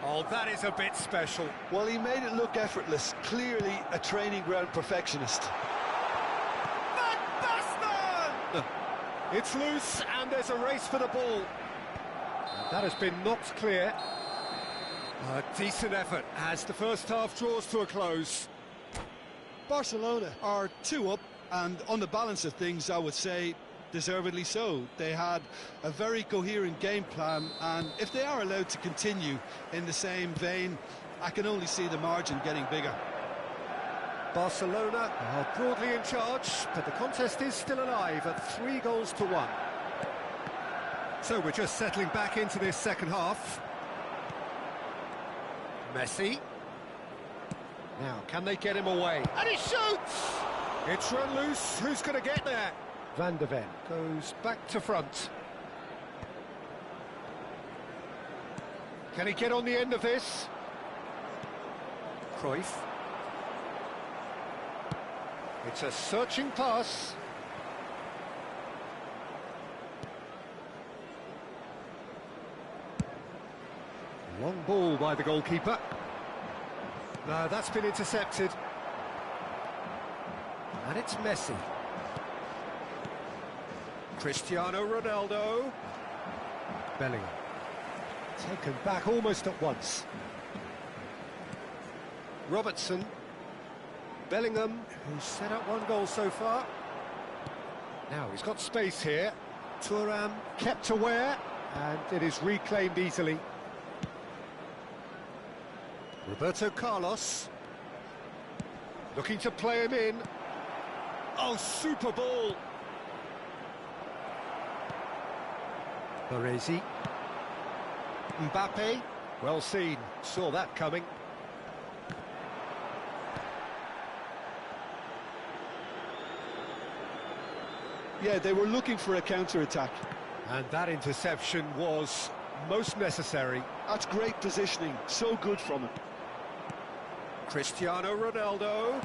Oh, that is a bit special. Well, he made it look effortless. Clearly a training ground perfectionist. Van Basten! It's loose and there's a race for the ball. That has been knocked clear. A decent effort as the first half draws to a close. Barcelona are 2 up, and on the balance of things, I would say deservedly so. They had a very coherent game plan, and if they are allowed to continue in the same vein, I can only see the margin getting bigger. Barcelona are broadly in charge, but the contest is still alive at 3-1. So we're just settling back into this second half. Messi. Now, can they get him away? And he shoots! It's run loose. Who's going to get there? Van de Ven goes back to front. Can he get on the end of this? Cruyff. It's a searching pass. Long ball by the goalkeeper. No, that's been intercepted. And it's Messi. Cristiano Ronaldo. Bellingham. Taken back almost at once. Robertson. Bellingham, who's set up 1 goal so far. Now he's got space here. Thuram kept aware, and it is reclaimed easily. Roberto Carlos. Looking to play him in. Oh, super ball. Baresi. Mbappe. Well seen. Saw that coming. Yeah, they were looking for a counter-attack. And that interception was most necessary. That's great positioning. So good from him. Cristiano Ronaldo.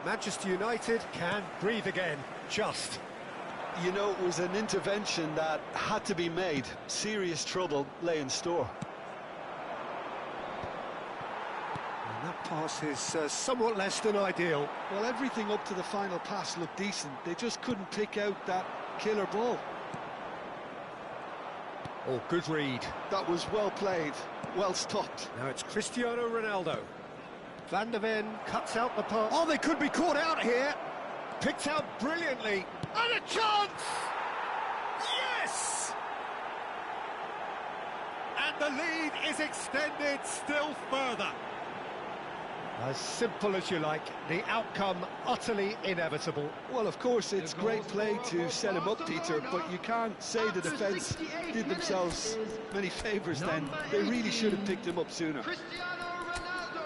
Manchester United can breathe again, just. You know, it was an intervention that had to be made. Serious trouble lay in store. And that pass is somewhat less than ideal. Well, everything up to the final pass looked decent. They just couldn't pick out that killer ball. Oh, good read. That was well played, well stopped. Now it's Cristiano Ronaldo. Van de Ven cuts out the pass. Oh, they could be caught out here. Picked out brilliantly. And a chance! Yes! And The lead is extended still further. As simple as you like, the outcome utterly inevitable. Well, of course, it's great play to set him up, Peter, but you can't say the defence did themselves many favours then. They really should have picked him up sooner. Cristiano Ronaldo.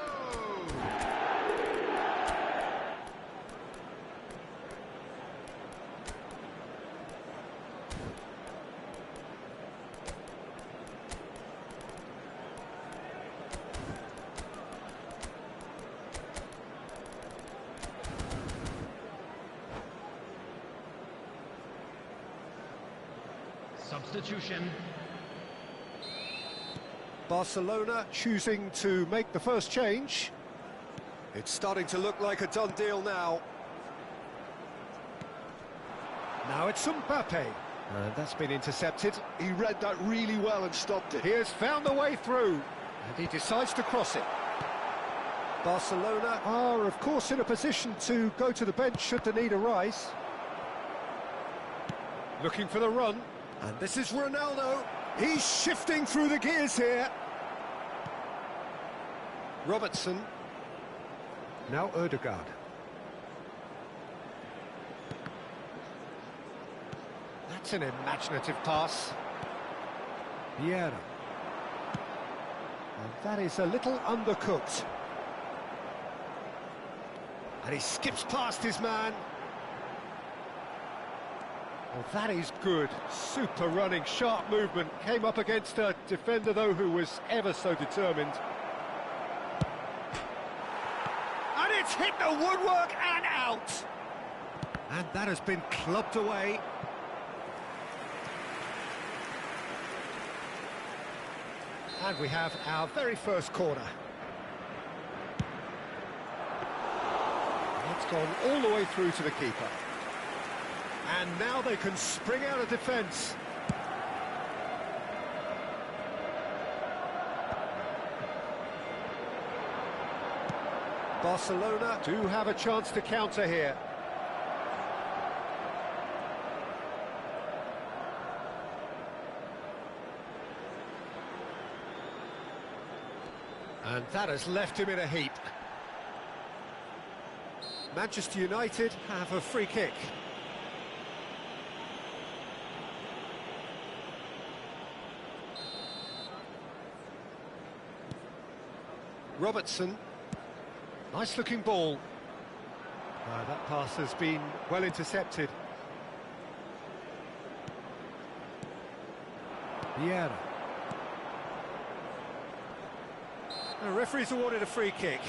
Substitution. Barcelona choosing to make the first change. It's starting to look like a done deal now. Now it's Mbappe. That's been intercepted. He read that really well and stopped it. He has found a way through, and he decides to cross it. Barcelona are, of course, in a position to go to the bench should the need arise. Looking for the run. And this is Ronaldo. He's shifting through the gears here. Robertson. Now Ødegaard. That's an imaginative pass. Vieira. And that is a little undercooked. And he skips past his man. Well, that is good. Super running, sharp movement. Came up against a defender, though, who was ever so determined. And it's hit the woodwork and out. And that has been clubbed away. And we have our very first corner. It's gone all the way through to the keeper. And now they can spring out of defence. Barcelona do have a chance to counter here. And that has left him in a heap. Manchester United have a free kick. Robertson, nice looking ball. That pass has been well intercepted. Vieira. The referee's awarded a free kick.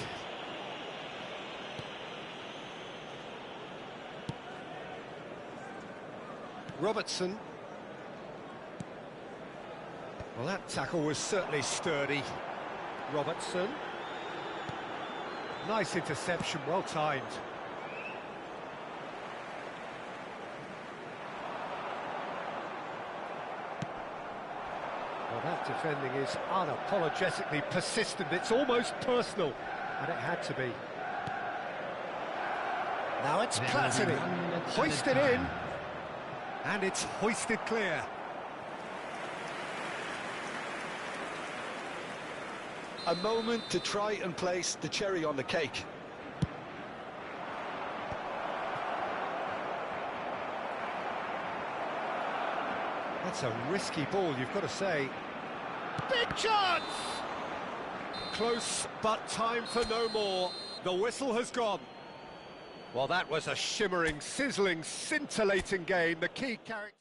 Robertson. Well, that tackle was certainly sturdy. Robertson. Nice interception, well timed. Well, that defending is unapologetically persistent. It's almost personal, and it had to be. Now it's Platini, hoisted in, and it's hoisted clear. A moment to try and place the cherry on the cake. That's a risky ball, you've got to say. Big chance! Close, but time for no more. The whistle has gone. Well, that was a shimmering, sizzling, scintillating game. The key character...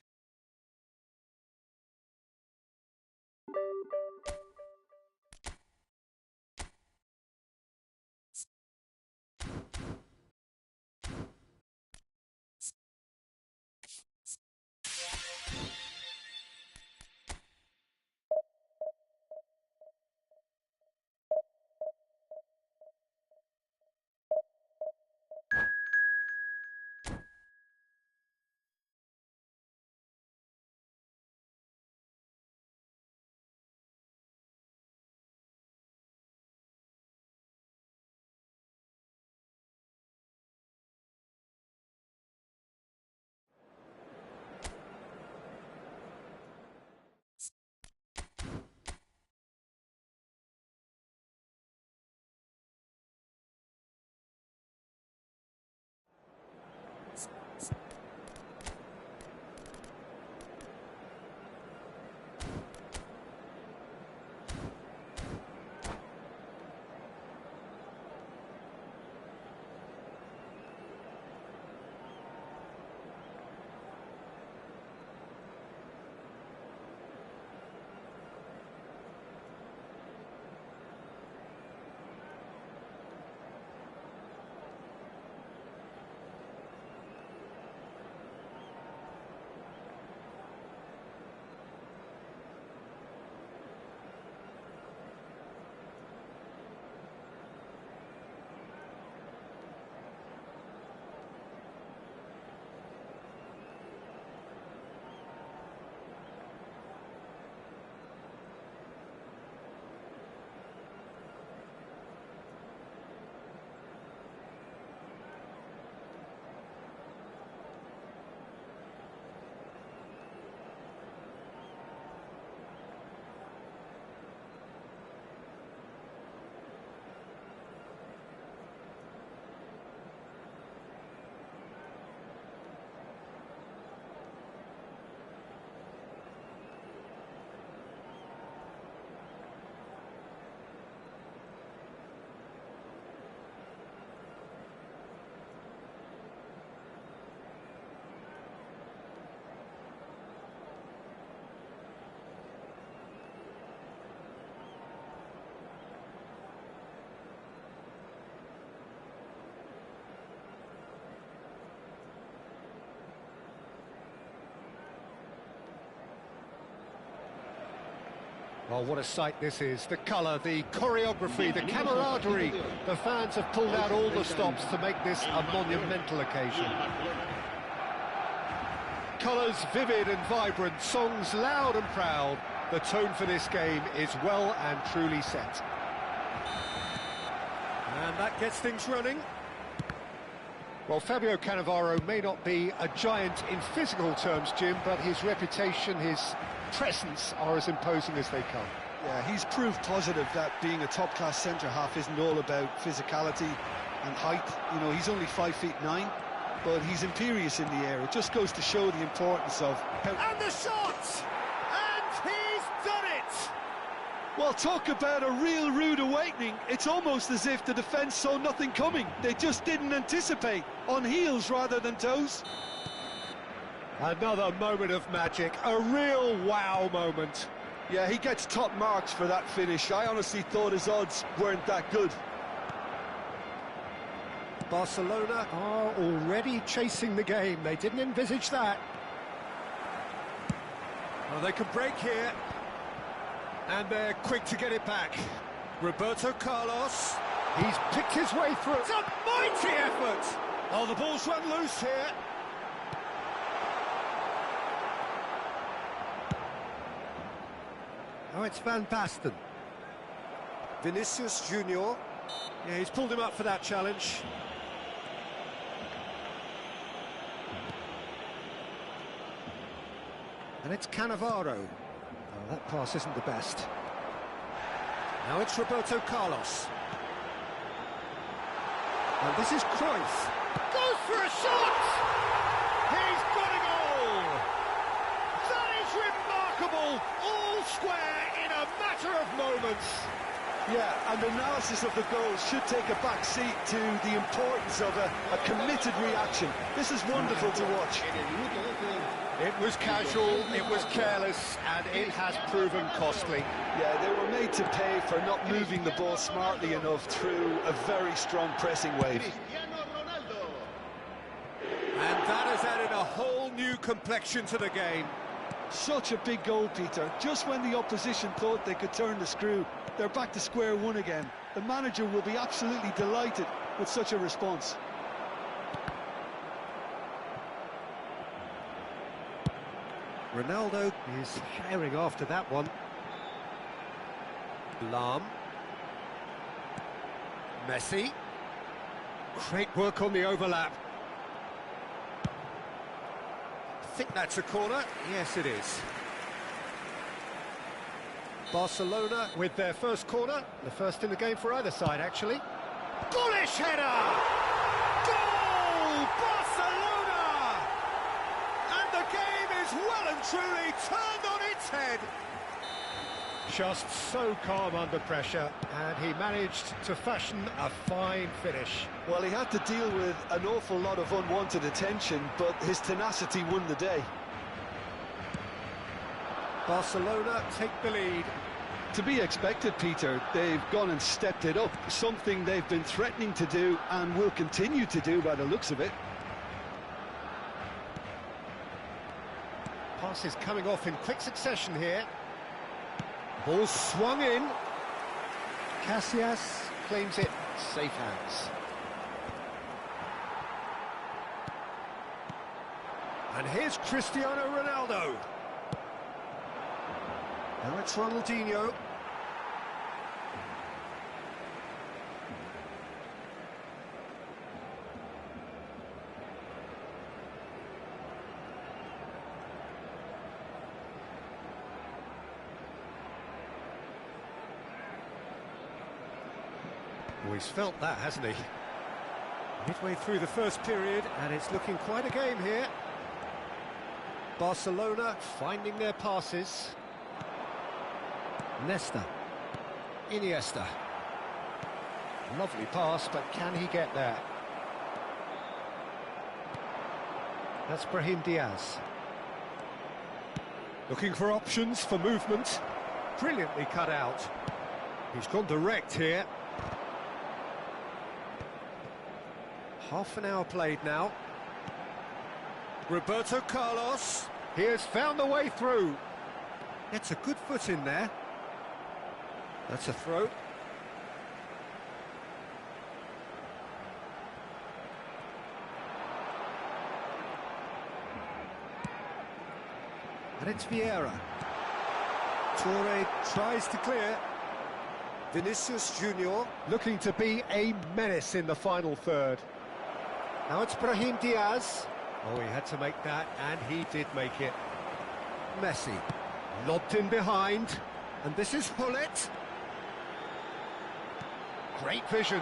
Well, what a sight this is. The colour, the choreography, the camaraderie. The fans have pulled out all the stops to make this a monumental occasion. Colours vivid and vibrant, songs loud and proud. The tone for this game is well and truly set. And that gets things running. Well, Fabio Cannavaro may not be a giant in physical terms, Jim, but his reputation, his presence are as imposing as they come. Yeah, he's proved positive that being a top-class centre-half isn't all about physicality and height. You know, he's only 5'9", but he's imperious in the air. It just goes to show the importance of how... And the shot! And he's done it! Well, talk about a real rude awakening. It's almost as if the defence saw nothing coming. They just didn't anticipate, on heels rather than toes. Another moment of magic, a real wow moment. Yeah, he gets top marks for that finish. I honestly thought his odds weren't that good. Barcelona are already chasing the game. They didn't envisage that. Well, they can break here. And they're quick to get it back. Roberto Carlos. He's picked his way through. It's a mighty effort. Oh, the ball's run loose here. Oh, it's Van Basten. Vinicius Junior. Yeah, he's pulled him up for that challenge. And it's Cannavaro. Oh, that pass isn't the best. Now it's Roberto Carlos. And this is Cruyff. Goes for a shot! He's got a goal! That is remarkable! All square in a matter of moments. Yeah, and analysis of the goal should take a back seat to the importance of a committed reaction. This is wonderful to watch. It was casual, it was careless, and it has proven costly. Yeah, they were made to pay for not moving the ball smartly enough through a very strong pressing wave. And that has added a whole new complexion to the game. Such a big goal, Peter. Just when the opposition thought they could turn the screw, they're back to square one again. The manager will be absolutely delighted with such a response. Ronaldo is herring after that one. Lahm. Messi. Great work on the overlap. I think that's a corner. Yes, it is. Barcelona with their first corner. The first in the game for either side, actually. Bullish header! Goal! Barcelona! And the game is well and truly turned on its head. Just so calm under pressure, and he managed to fashion a fine finish. Well, he had to deal with an awful lot of unwanted attention, but his tenacity won the day. Barcelona take the lead. To be expected, Peter. They've gone and stepped it up, something they've been threatening to do and will continue to do by the looks of it. Passes coming off in quick succession here. Ball swung in. Casillas claims it. Safe hands. And here's Cristiano Ronaldo. Now it's Ronaldinho. Well, he's felt that, hasn't he? Midway through the first period, and it's looking quite a game here. Barcelona finding their passes. Nesta. Iniesta. Lovely pass, but can he get there? That's Brahim Diaz. Looking for options for movement. Brilliantly cut out. He's gone direct here. Half an hour played now. Roberto Carlos. He has found the way through. Gets a good foot in there. That's a throw. And it's Vieira. Toure tries to clear. Vinicius Junior looking to be a menace in the final third. Now it's Brahim Diaz. Oh, he had to make that, and he did make it. Messi, lobbed in behind, and this is Hullet. Great vision.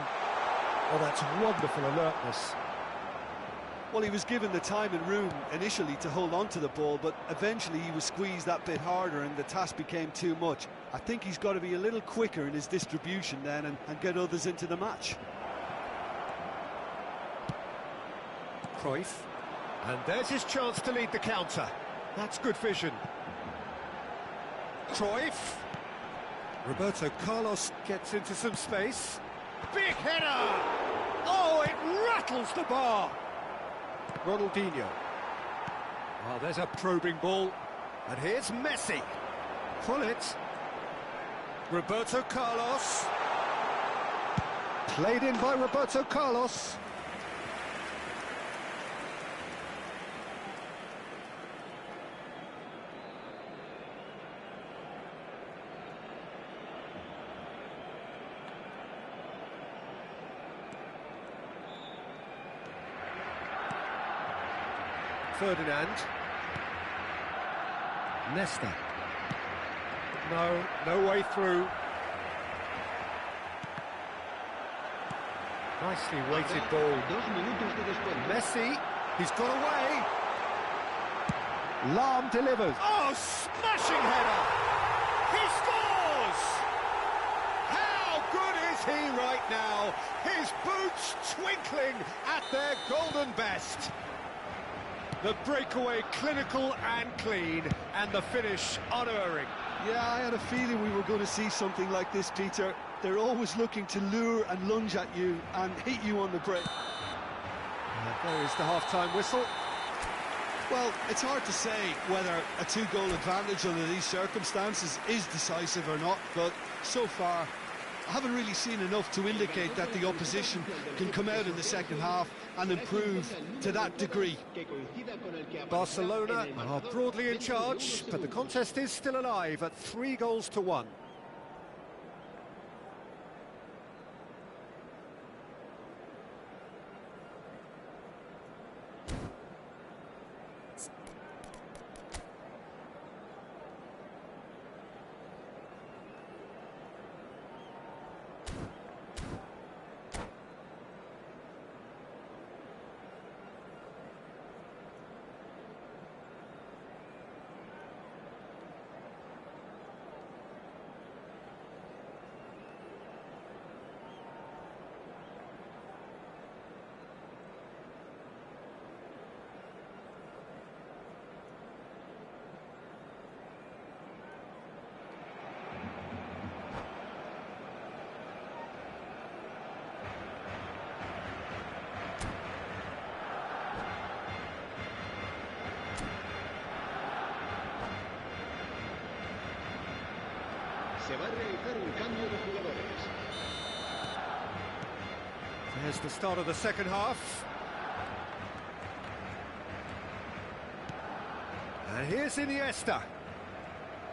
Oh, that's wonderful alertness. Well, he was given the time and room initially to hold on to the ball, but eventually he was squeezed that bit harder and the task became too much. I think he's got to be a little quicker in his distribution then and get others into the match. Cruyff, and there's his chance to lead the counter. That's good vision. Cruyff. Roberto Carlos gets into some space. Big header! Oh, it rattles the bar! Ronaldinho. Oh, there's a probing ball. And here's Messi. Pull it. Roberto Carlos. Played in by Roberto Carlos. Ferdinand. Nesta. No way through. Nicely weighted ball. Messi, he's got away. Lahm delivers. Oh, smashing header! He scores! How good is he right now? His boots twinkling at their golden best. The breakaway clinical and clean, and the finish unerring. Yeah, I had a feeling we were going to see something like this, Peter. They're always looking to lure and lunge at you and hit you on the break. There is the half-time whistle. Well, it's hard to say whether a two-goal advantage under these circumstances is decisive or not, but so far I haven't really seen enough to indicate that the opposition can come out in the second half and improve to that degree. Barcelona are broadly in charge, but the contest is still alive at 3-1. Se va a realizar un cambio de jugadores. There's the start of the second half. And here's Iniesta.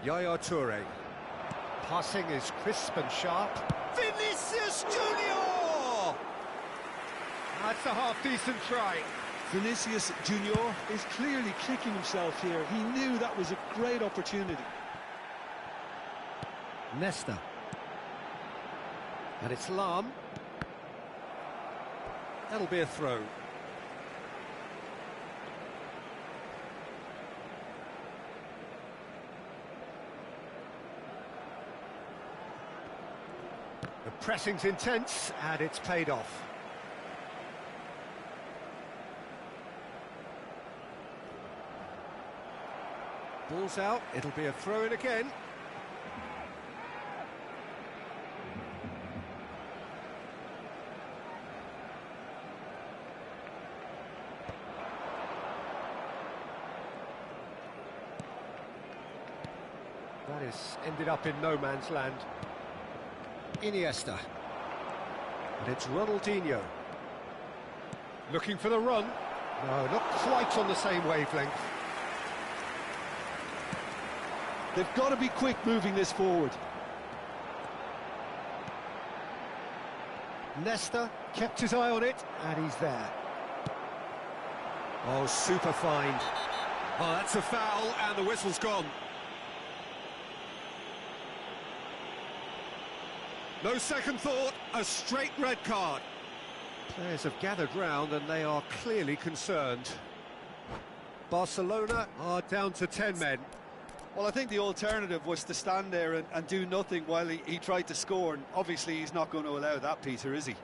Yaya Toure. Passing is crisp and sharp. Vinicius Junior! That's a half-decent try. Vinicius Junior is clearly kicking himself here. He knew that was a great opportunity. Nesta. And it's Lahm. That'll be a throw. The pressing's intense, and it's paid off. Ball's out, it'll be a throw-in again. That is ended up in no man's land. Iniesta. And it's Ronaldinho. Looking for the run. No, not quite on the same wavelength. They've got to be quick moving this forward. Nesta kept his eye on it, and he's there. Oh, super find. Oh, that's a foul, and the whistle's gone. No second thought, a straight red card. Players have gathered round, and they are clearly concerned. Barcelona are down to 10 men. Well, I think the alternative was to stand there and do nothing while he tried to score, and obviously he's not going to allow that, Peter, is he?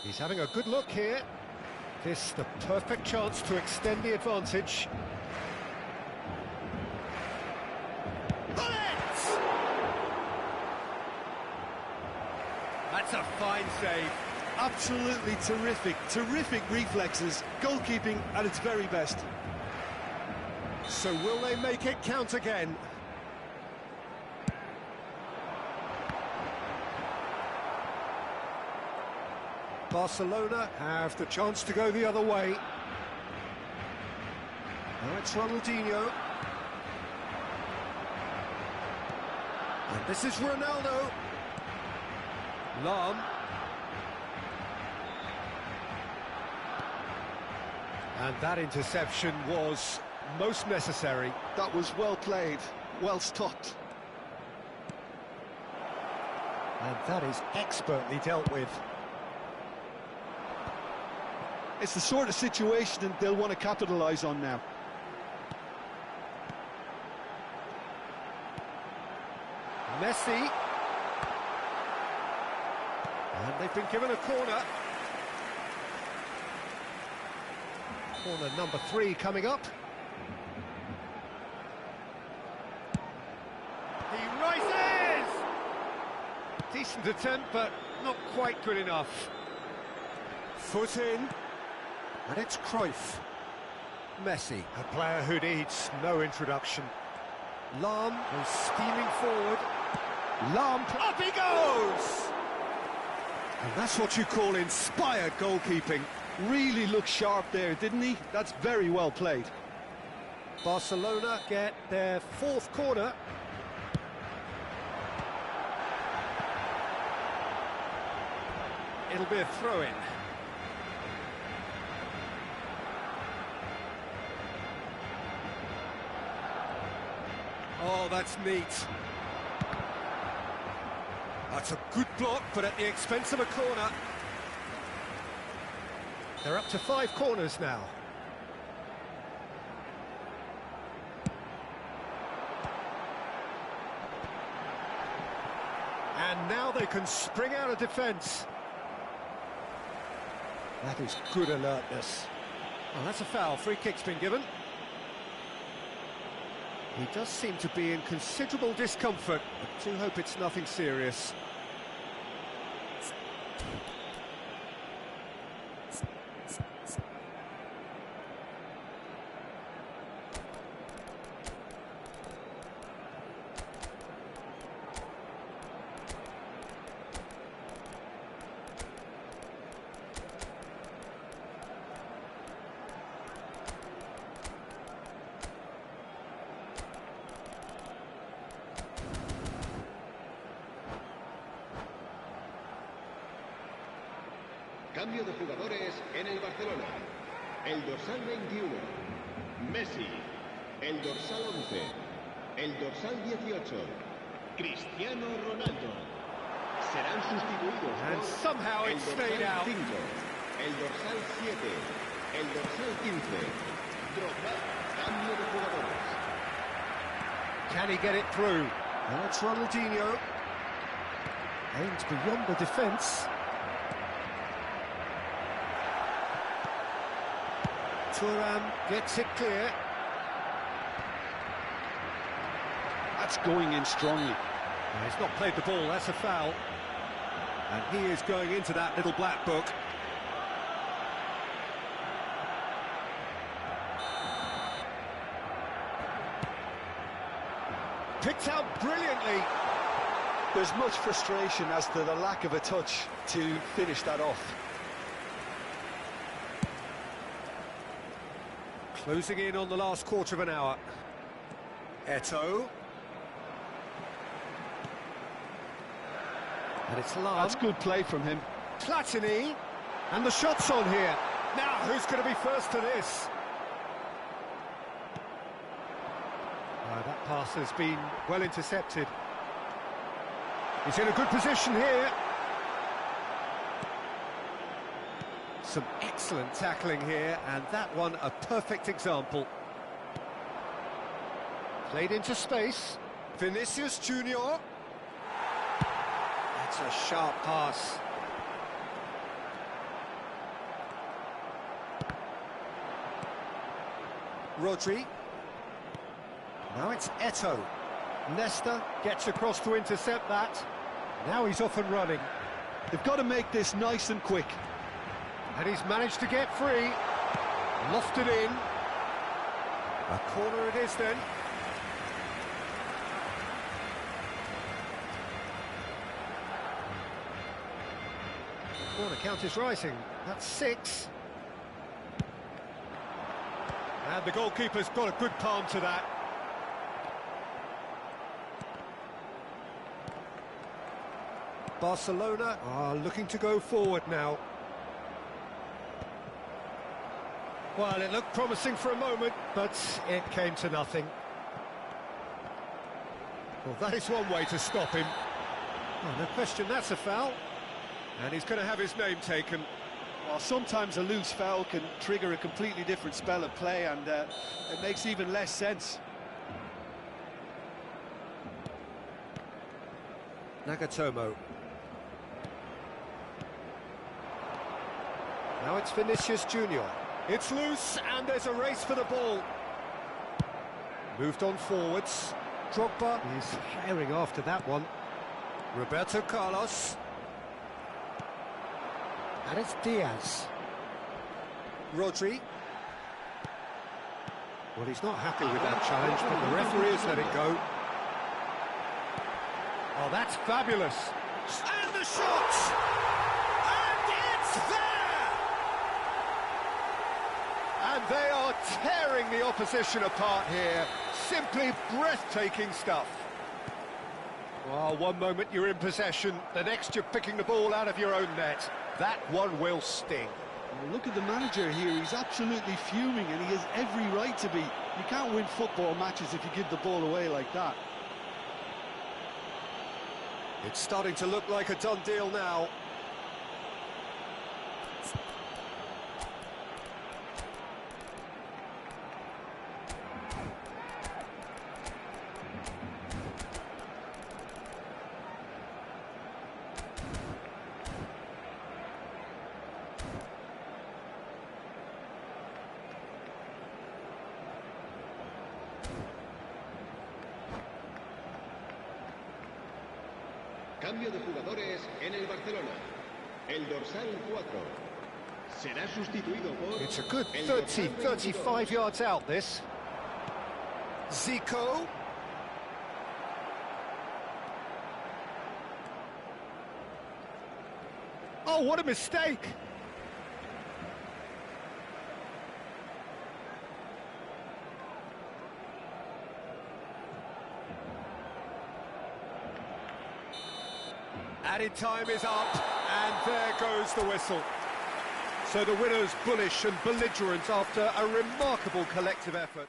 He's having a good look here. This the perfect chance to extend the advantage. Bullets! That's a fine save. Absolutely terrific reflexes, goalkeeping at its very best. So will they make it count again? Barcelona have the chance to go the other way. Now it's Ronaldinho. And this is Ronaldo. Lahm. And that interception was most necessary. That was well played, well stopped. And that is expertly dealt with. It's the sort of situation that they'll want to capitalise on now. Messi. And they've been given a corner. Corner number 3 coming up. He rises! Decent attempt, but not quite good enough. Foot in. And it's Cruyff. Messi, a player who needs no introduction. Lahm goes steaming forward. Lahm, up he goes! And that's what you call inspired goalkeeping. Really looked sharp there, didn't he? That's very well played. Barcelona get their 4th corner. It'll be a throw-in. Oh, that's neat. That's a good block, but at the expense of a corner. They're up to 5 corners now. And now they can spring out of defence. That is good alertness. Oh, that's a foul. Free kick's been given. He does seem to be in considerable discomfort. I do hope it's nothing serious. Cambio de jugadores en el Barcelona. El dorsal 21, Messi. El dorsal 11, el dorsal 18, Cristiano Ronaldo. Serán sustituidos And por somehow it el stayed dorsal out. 5, el dorsal 7, el dorsal 15, Drogba. Cambio de jugadores. Can he get it through? Now it's Ronaldinho. Aimed beyond the defence. Thuram gets it clear. That's going in strongly. No, he's not played the ball, that's a foul. And he is going into that little black book. Picked out brilliantly. There's much frustration as to the lack of a touch to finish that off. Closing in on the last quarter of an hour. Eto'o. And it's Lahm. That's good play from him. Platini. And the shot's on here. Now, who's going to be first to this? That pass has been well intercepted. He's in a good position here. Some excellent tackling here, and that one a perfect example. Played into space. Vinicius Junior. That's a sharp pass. Rodri. Now it's Eto'o. Nesta gets across to intercept that. Now he's off and running. They've got to make this nice and quick. And he's managed to get free. Lofted in. A corner it is then. Corner count is rising. That's 6. And the goalkeeper's got a good palm to that. Barcelona are looking to go forward now. Well, it looked promising for a moment, but it came to nothing. Well, that is one way to stop him. Oh, no question, that's a foul. And he's going to have his name taken. Well, sometimes a loose foul can trigger a completely different spell of play, and it makes even less sense. Nagatomo. Now it's Vinicius Junior. It's loose, and there's a race for the ball. Moved on forwards. Drogba is herring after that one. Roberto Carlos. And it's Diaz. Rodri. Well, he's not happy with that challenge, but the referee has let it go. Oh, that's fabulous. And the shot! And it's there! And they are tearing the opposition apart here. Simply breathtaking stuff. Well, one moment you're in possession, the next you're picking the ball out of your own net. That one will sting. Well, look at the manager here, he's absolutely fuming, and he has every right to be. You can't win football matches if you give the ball away like that. It's starting to look like a done deal now. Cambio de jugadores en el Barcelona. El dorsal 4 será sustituido por... It's a good el 30, dorsal 35 yards out, this. Zico. Oh, what a mistake! Added time is up, and there goes the whistle. So the winner's bullish and belligerent after a remarkable collective effort.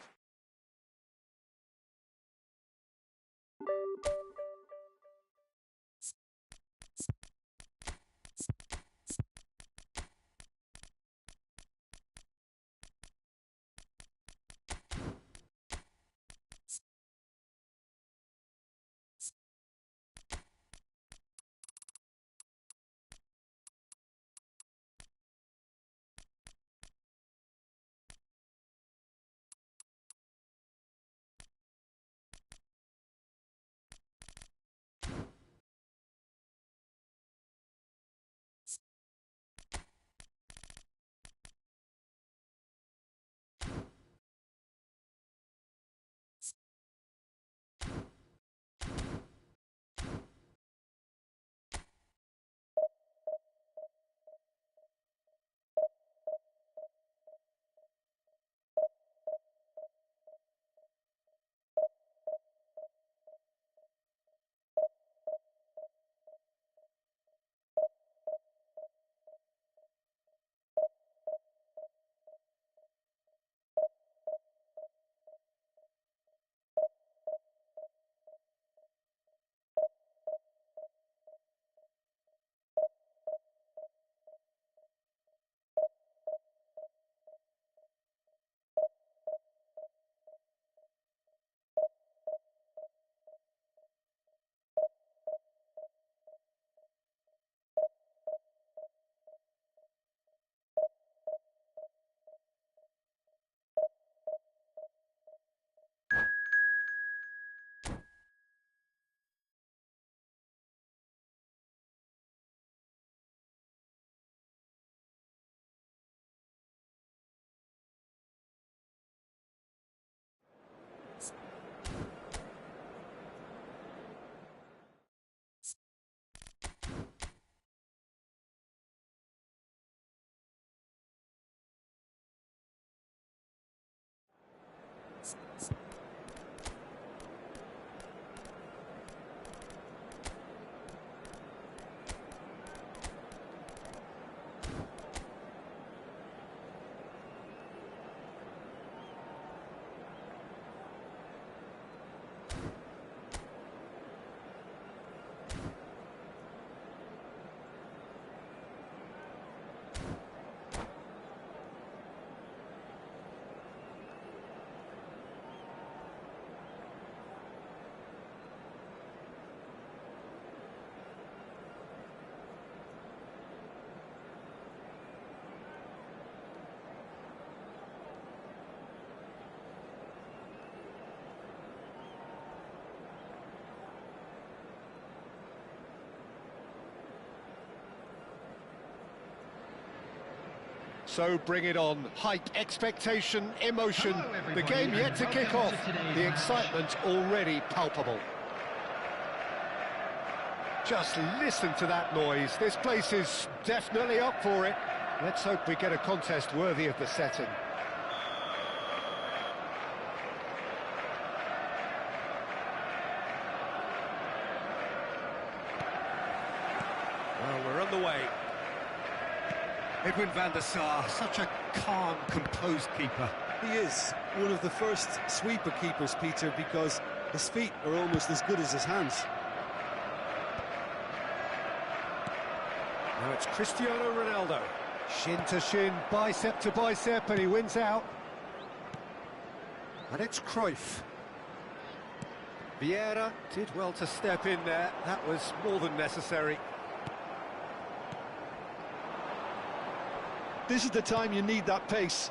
So bring it on. Hype, expectation, emotion. Hello, The everybody, game yet to and kick welcome off. to today's The match. excitement already palpable. Just listen to that noise. This place is definitely up for it. Let's hope we get a contest worthy of the setting. Well, we're on the way. Edwin van der Sar, such a calm, composed keeper. He is one of the first sweeper keepers, Peter, because his feet are almost as good as his hands. Now it's Cristiano Ronaldo. Shin to shin, bicep to bicep, and he wins out. And it's Cruyff. Vieira did well to step in there. That was more than necessary. This is the time you need that pace.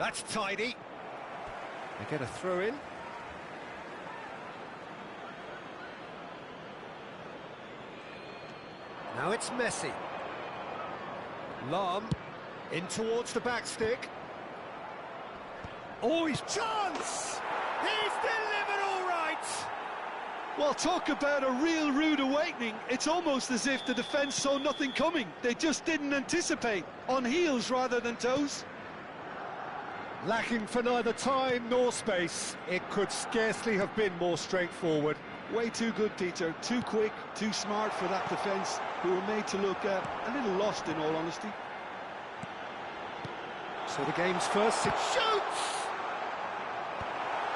That's tidy. They get a throw in. Now it's Messi. Lahm in towards the back stick. Oh, his chance! He's delivered all right! Well, talk about a real rude awakening. It's almost as if the defence saw nothing coming. They just didn't anticipate. On heels rather than toes. Lacking for neither time nor space. It could scarcely have been more straightforward. Way too good, Peter. Too quick, too smart for that defence, who were made to look a little lost, in all honesty. So the game's first six shoots!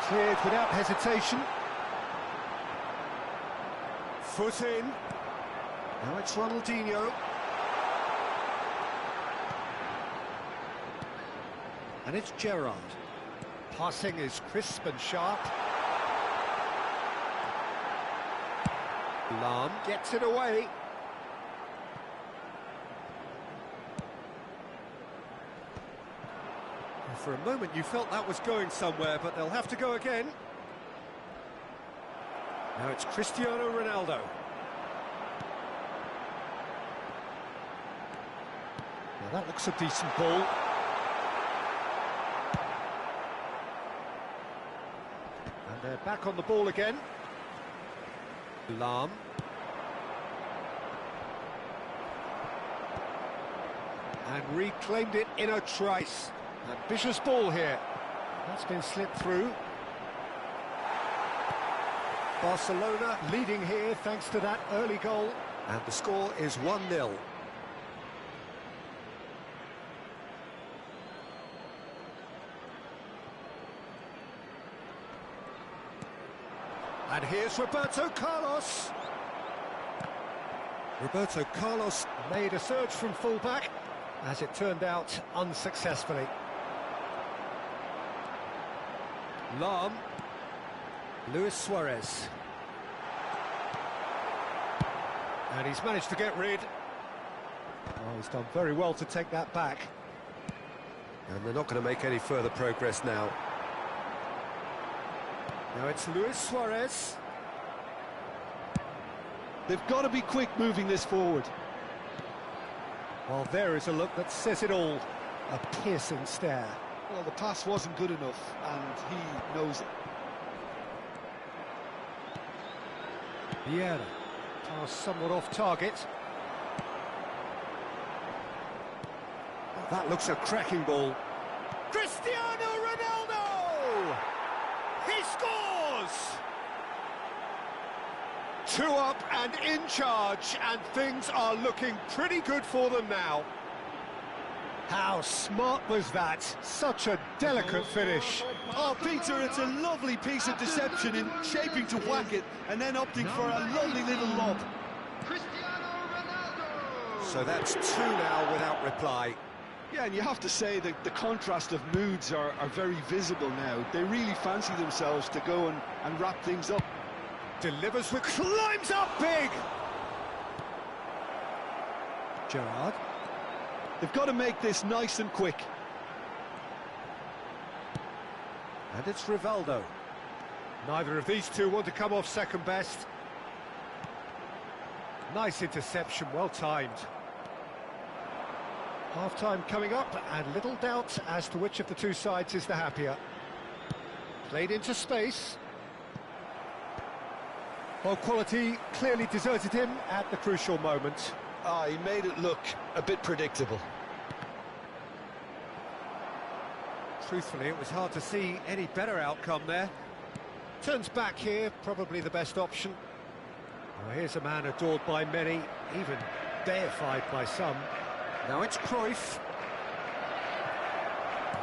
Cleared without hesitation. Foot in. Now it's Ronaldinho. And it's Gerrard. Passing is crisp and sharp. Lahm gets it away. For a moment you felt that was going somewhere, but they'll have to go again. Now it's Cristiano Ronaldo. Now that looks a decent ball. And they're back on the ball again. Lahm. And reclaimed it in a trice. Ambitious ball here. That's been slipped through. Barcelona leading here thanks to that early goal. And the score is 1-0. And here's Roberto Carlos. Roberto Carlos made a surge from fullback, as it turned out unsuccessfully. Lahm. Luis Suarez. And he's managed to get rid. Oh, he's done very well to take that back. And they're not going to make any further progress now. Now it's Luis Suarez. They've got to be quick moving this forward. Well, there is a look that says it all. A piercing stare. Well, the pass wasn't good enough, and he knows it. Vieira. Pass somewhat off target. Well, that looks a cracking ball. Cristiano Ronaldo! He scores! 2 up and in charge, and things are looking pretty good for them now. How smart was that? Such a delicate finish. Oh, Peter, it's a lovely piece of deception in shaping to whack it and then opting for a lovely little lob. Cristiano Ronaldo! So that's 2 now without reply. Yeah, and you have to say that the contrast of moods are very visible now. They really fancy themselves to go and wrap things up. Delivers with climbs up big! Gerrard. They've got to make this nice and quick. And it's Rivaldo. Neither of these two want to come off second best. Nice interception, well timed. Half-time coming up, and little doubt as to which of the two sides is the happier. Played into space. Well, quality clearly deserted him at the crucial moment. Ah, he made it look a bit predictable. Truthfully, it was hard to see any better outcome there. Turns back here, probably the best option. Well, here's a man adored by many, even deified by some. Now it's Cruyff.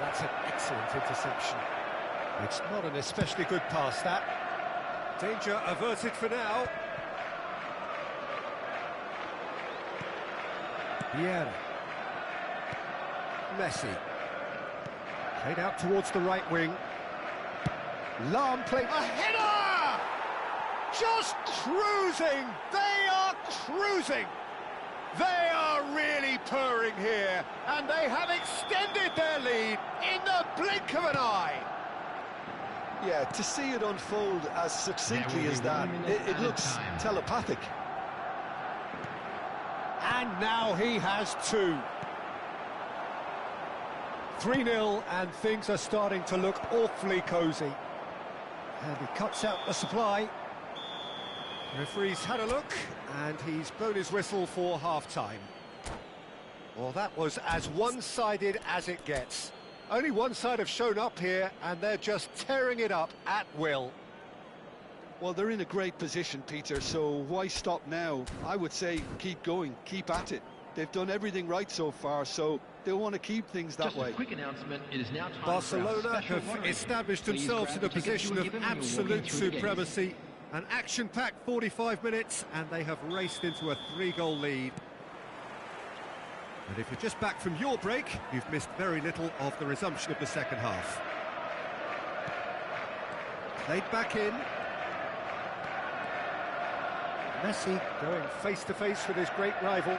That's an excellent interception. It's not an especially good pass, that. Danger averted for now. Vieira. Messi. Played out towards the right wing. Lahm playing a header! Just cruising! They are cruising! They are really purring here, and they have extended their lead in the blink of an eye. Yeah, to see it unfold as succinctly as that, it looks telepathic. And now he has 2. 3-0, and things are starting to look awfully cosy. And he cuts out the supply. The referee's had a look, and he's blown his whistle for half-time. Well, that was as one-sided as it gets. Only one side have shown up here, and they're just tearing it up at will. Well, they're in a great position, Peter, so why stop now? I would say keep going, keep at it. They've done everything right so far, so they'll want to keep things that Just way. a quick announcement, it is now time Barcelona for our special have warning. established Please themselves grab in a the tickets position you of were given when you were absolute walking through the gates. supremacy. An action-packed 45 minutes, and they have raced into a 3-goal lead. And if you're just back from your break, you've missed very little of the resumption of the second half. Played back in. Messi going face-to-face with his great rival.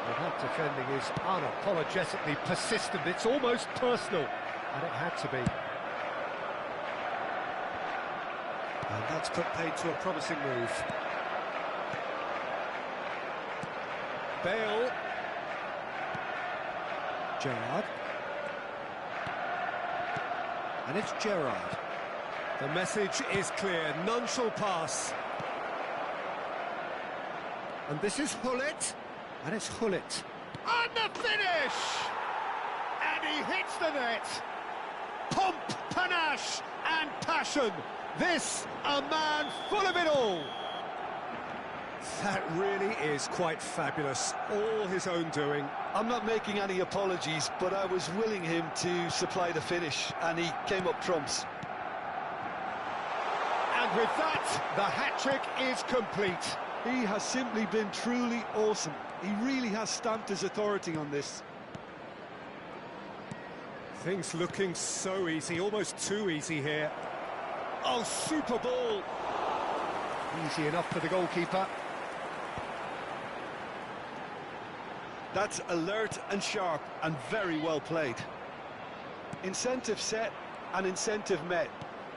Well, that defending is unapologetically persistent. It's almost personal, and it had to be. And that's put paid to a promising move. Bale. Gerrard. And it's Gerrard. The message is clear, none shall pass. And this is Hullet. And it's Hullet. And the finish! And he hits the net. Pomp, panache and passion. This, a man full of it all. That really is quite fabulous, all his own doing. I'm not making any apologies, but I was willing him to supply the finish, and he came up trumps. And with that, the hat-trick is complete. He has simply been truly awesome. He really has stamped his authority on this. Things looking so easy, almost too easy here. Oh, super ball. Easy enough for the goalkeeper. That's alert and sharp and very well played. Incentive set and incentive met.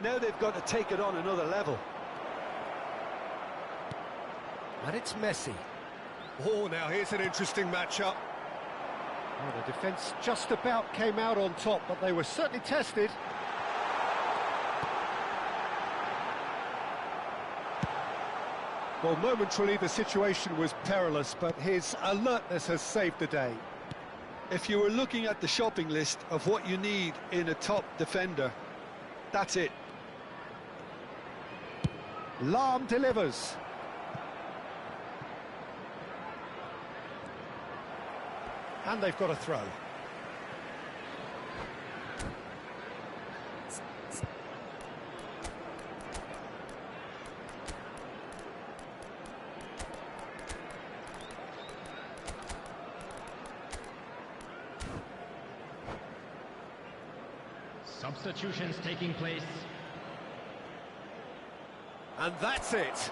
Now they've got to take it on another level. And it's Messi. Oh, now here's an interesting matchup. Oh, the defence just about came out on top, but they were certainly tested. Well, momentarily the situation was perilous, but his alertness has saved the day. If you were looking at the shopping list of what you need in a top defender, that's it. Lahm delivers. And they've got a throw. Substitutions taking place. And that's it.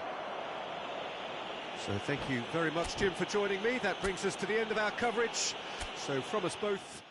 So thank you very much, Jim, for joining me. That brings us to the end of our coverage. So from us both,